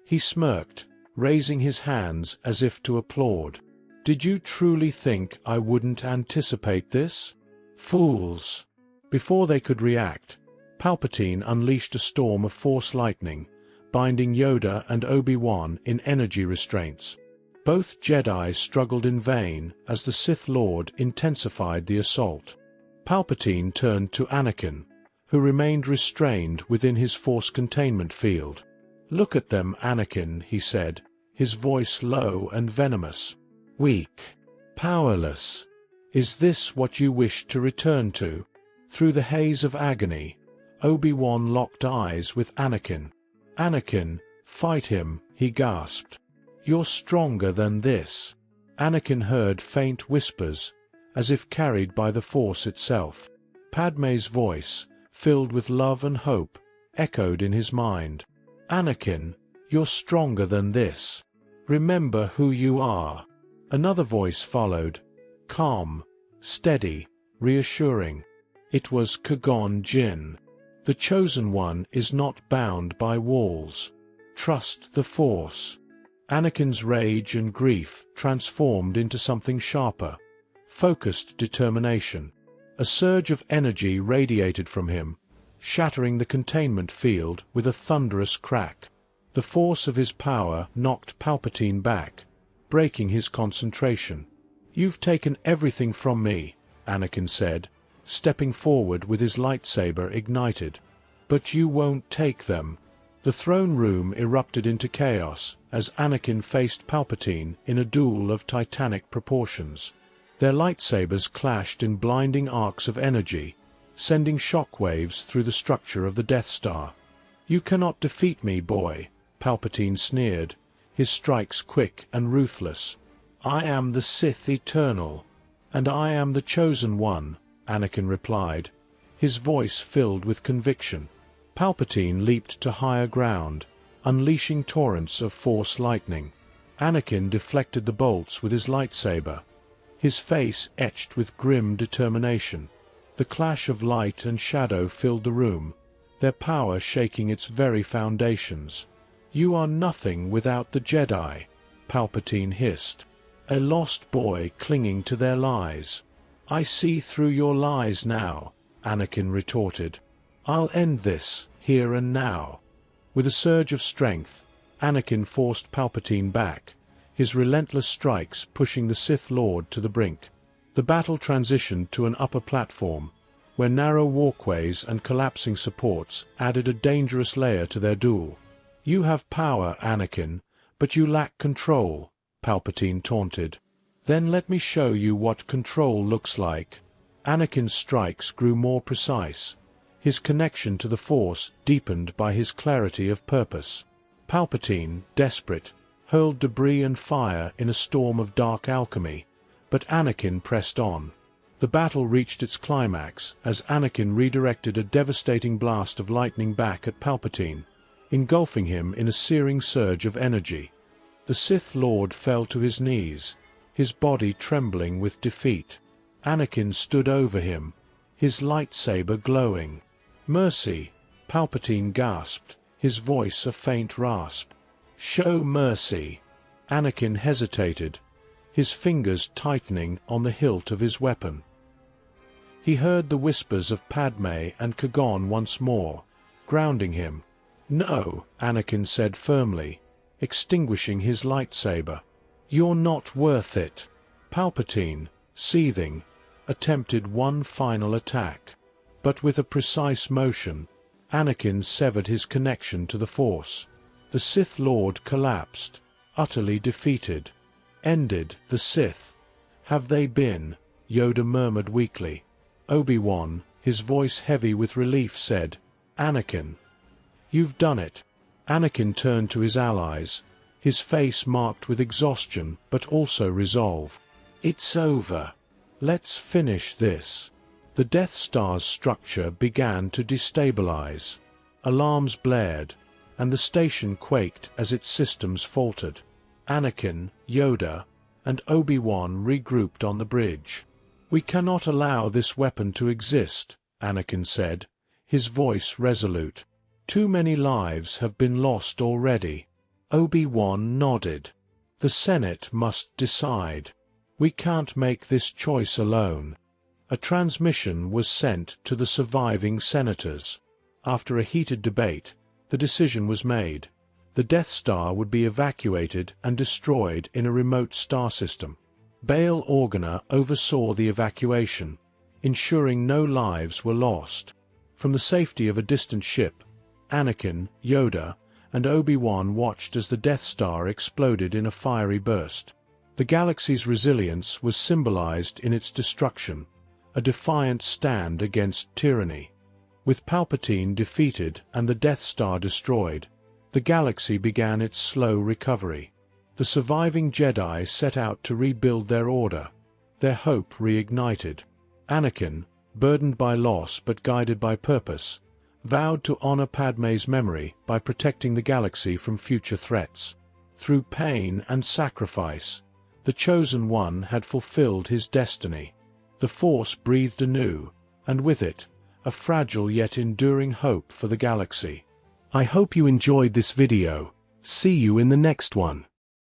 He smirked, raising his hands as if to applaud. Did you truly think I wouldn't anticipate this? Fools! Before they could react, Palpatine unleashed a storm of Force lightning, binding Yoda and Obi-Wan in energy restraints. Both Jedi struggled in vain as the Sith Lord intensified the assault. Palpatine turned to Anakin, who remained restrained within his Force containment field. Look at them, Anakin, he said, his voice low and venomous. Weak. Powerless. Is this what you wish to return to? Through the haze of agony, Obi-Wan locked eyes with Anakin. Anakin, fight him, he gasped. You're stronger than this. Anakin heard faint whispers, as if carried by the Force itself. Padme's voice, filled with love and hope, echoed in his mind. Anakin, you're stronger than this. Remember who you are. Another voice followed, calm, steady, reassuring. It was Qui-Gon Jinn. The Chosen One is not bound by walls. Trust the Force. Anakin's rage and grief transformed into something sharper, focused determination. A surge of energy radiated from him, shattering the containment field with a thunderous crack. The force of his power knocked Palpatine back, breaking his concentration. You've taken everything from me, Anakin said, stepping forward with his lightsaber ignited. But you won't take them. The throne room erupted into chaos as Anakin faced Palpatine in a duel of titanic proportions. Their lightsabers clashed in blinding arcs of energy, sending shockwaves through the structure of the Death Star. You cannot defeat me, boy, Palpatine sneered, his strikes quick and ruthless. I am the Sith Eternal, and I am the Chosen One, Anakin replied, his voice filled with conviction. Palpatine leaped to higher ground, unleashing torrents of Force lightning. Anakin deflected the bolts with his lightsaber, his face etched with grim determination. The clash of light and shadow filled the room, their power shaking its very foundations. You are nothing without the Jedi, Palpatine hissed, a lost boy clinging to their lies. I see through your lies now, Anakin retorted. I'll end this, here and now. With a surge of strength, Anakin forced Palpatine back, his relentless strikes pushing the Sith Lord to the brink. The battle transitioned to an upper platform, where narrow walkways and collapsing supports added a dangerous layer to their duel. You have power, Anakin, but you lack control, Palpatine taunted. Then let me show you what control looks like. Anakin's strikes grew more precise, his connection to the Force deepened by his clarity of purpose. Palpatine, desperate, hurled debris and fire in a storm of dark alchemy, but Anakin pressed on. The battle reached its climax as Anakin redirected a devastating blast of lightning back at Palpatine, engulfing him in a searing surge of energy. The Sith Lord fell to his knees, his body trembling with defeat. Anakin stood over him, his lightsaber glowing. Mercy, Palpatine gasped, his voice a faint rasp. Show mercy. Anakin hesitated, his fingers tightening on the hilt of his weapon. He heard the whispers of Padme and Qui-Gon once more, grounding him. No, Anakin said firmly, extinguishing his lightsaber. You're not worth it. Palpatine, seething, attempted one final attack. But with a precise motion, Anakin severed his connection to the Force. The Sith Lord collapsed, utterly defeated. Ended the Sith. Have they been? Yoda murmured weakly. Obi-Wan, his voice heavy with relief, said, Anakin. You've done it. Anakin turned to his allies, his face marked with exhaustion but also resolve. It's over. Let's finish this. The Death Star's structure began to destabilize. Alarms blared, and the station quaked as its systems faltered. Anakin, Yoda, and Obi-Wan regrouped on the bridge. We cannot allow this weapon to exist, Anakin said, his voice resolute. Too many lives have been lost already. Obi-Wan nodded. The Senate must decide. We can't make this choice alone. A transmission was sent to the surviving senators. After a heated debate, the decision was made. The Death Star would be evacuated and destroyed in a remote star system. Bail Organa oversaw the evacuation, ensuring no lives were lost. From the safety of a distant ship, Anakin, Yoda, and Obi-Wan watched as the Death Star exploded in a fiery burst. The galaxy's resilience was symbolized in its destruction, a defiant stand against tyranny. With Palpatine defeated and the Death Star destroyed, the galaxy began its slow recovery. The surviving Jedi set out to rebuild their order, their hope reignited. Anakin, burdened by loss but guided by purpose, vowed to honor Padmé's memory by protecting the galaxy from future threats. Through pain and sacrifice, the Chosen One had fulfilled his destiny. The Force breathed anew, and with it, a fragile yet enduring hope for the galaxy. I hope you enjoyed this video. See you in the next one.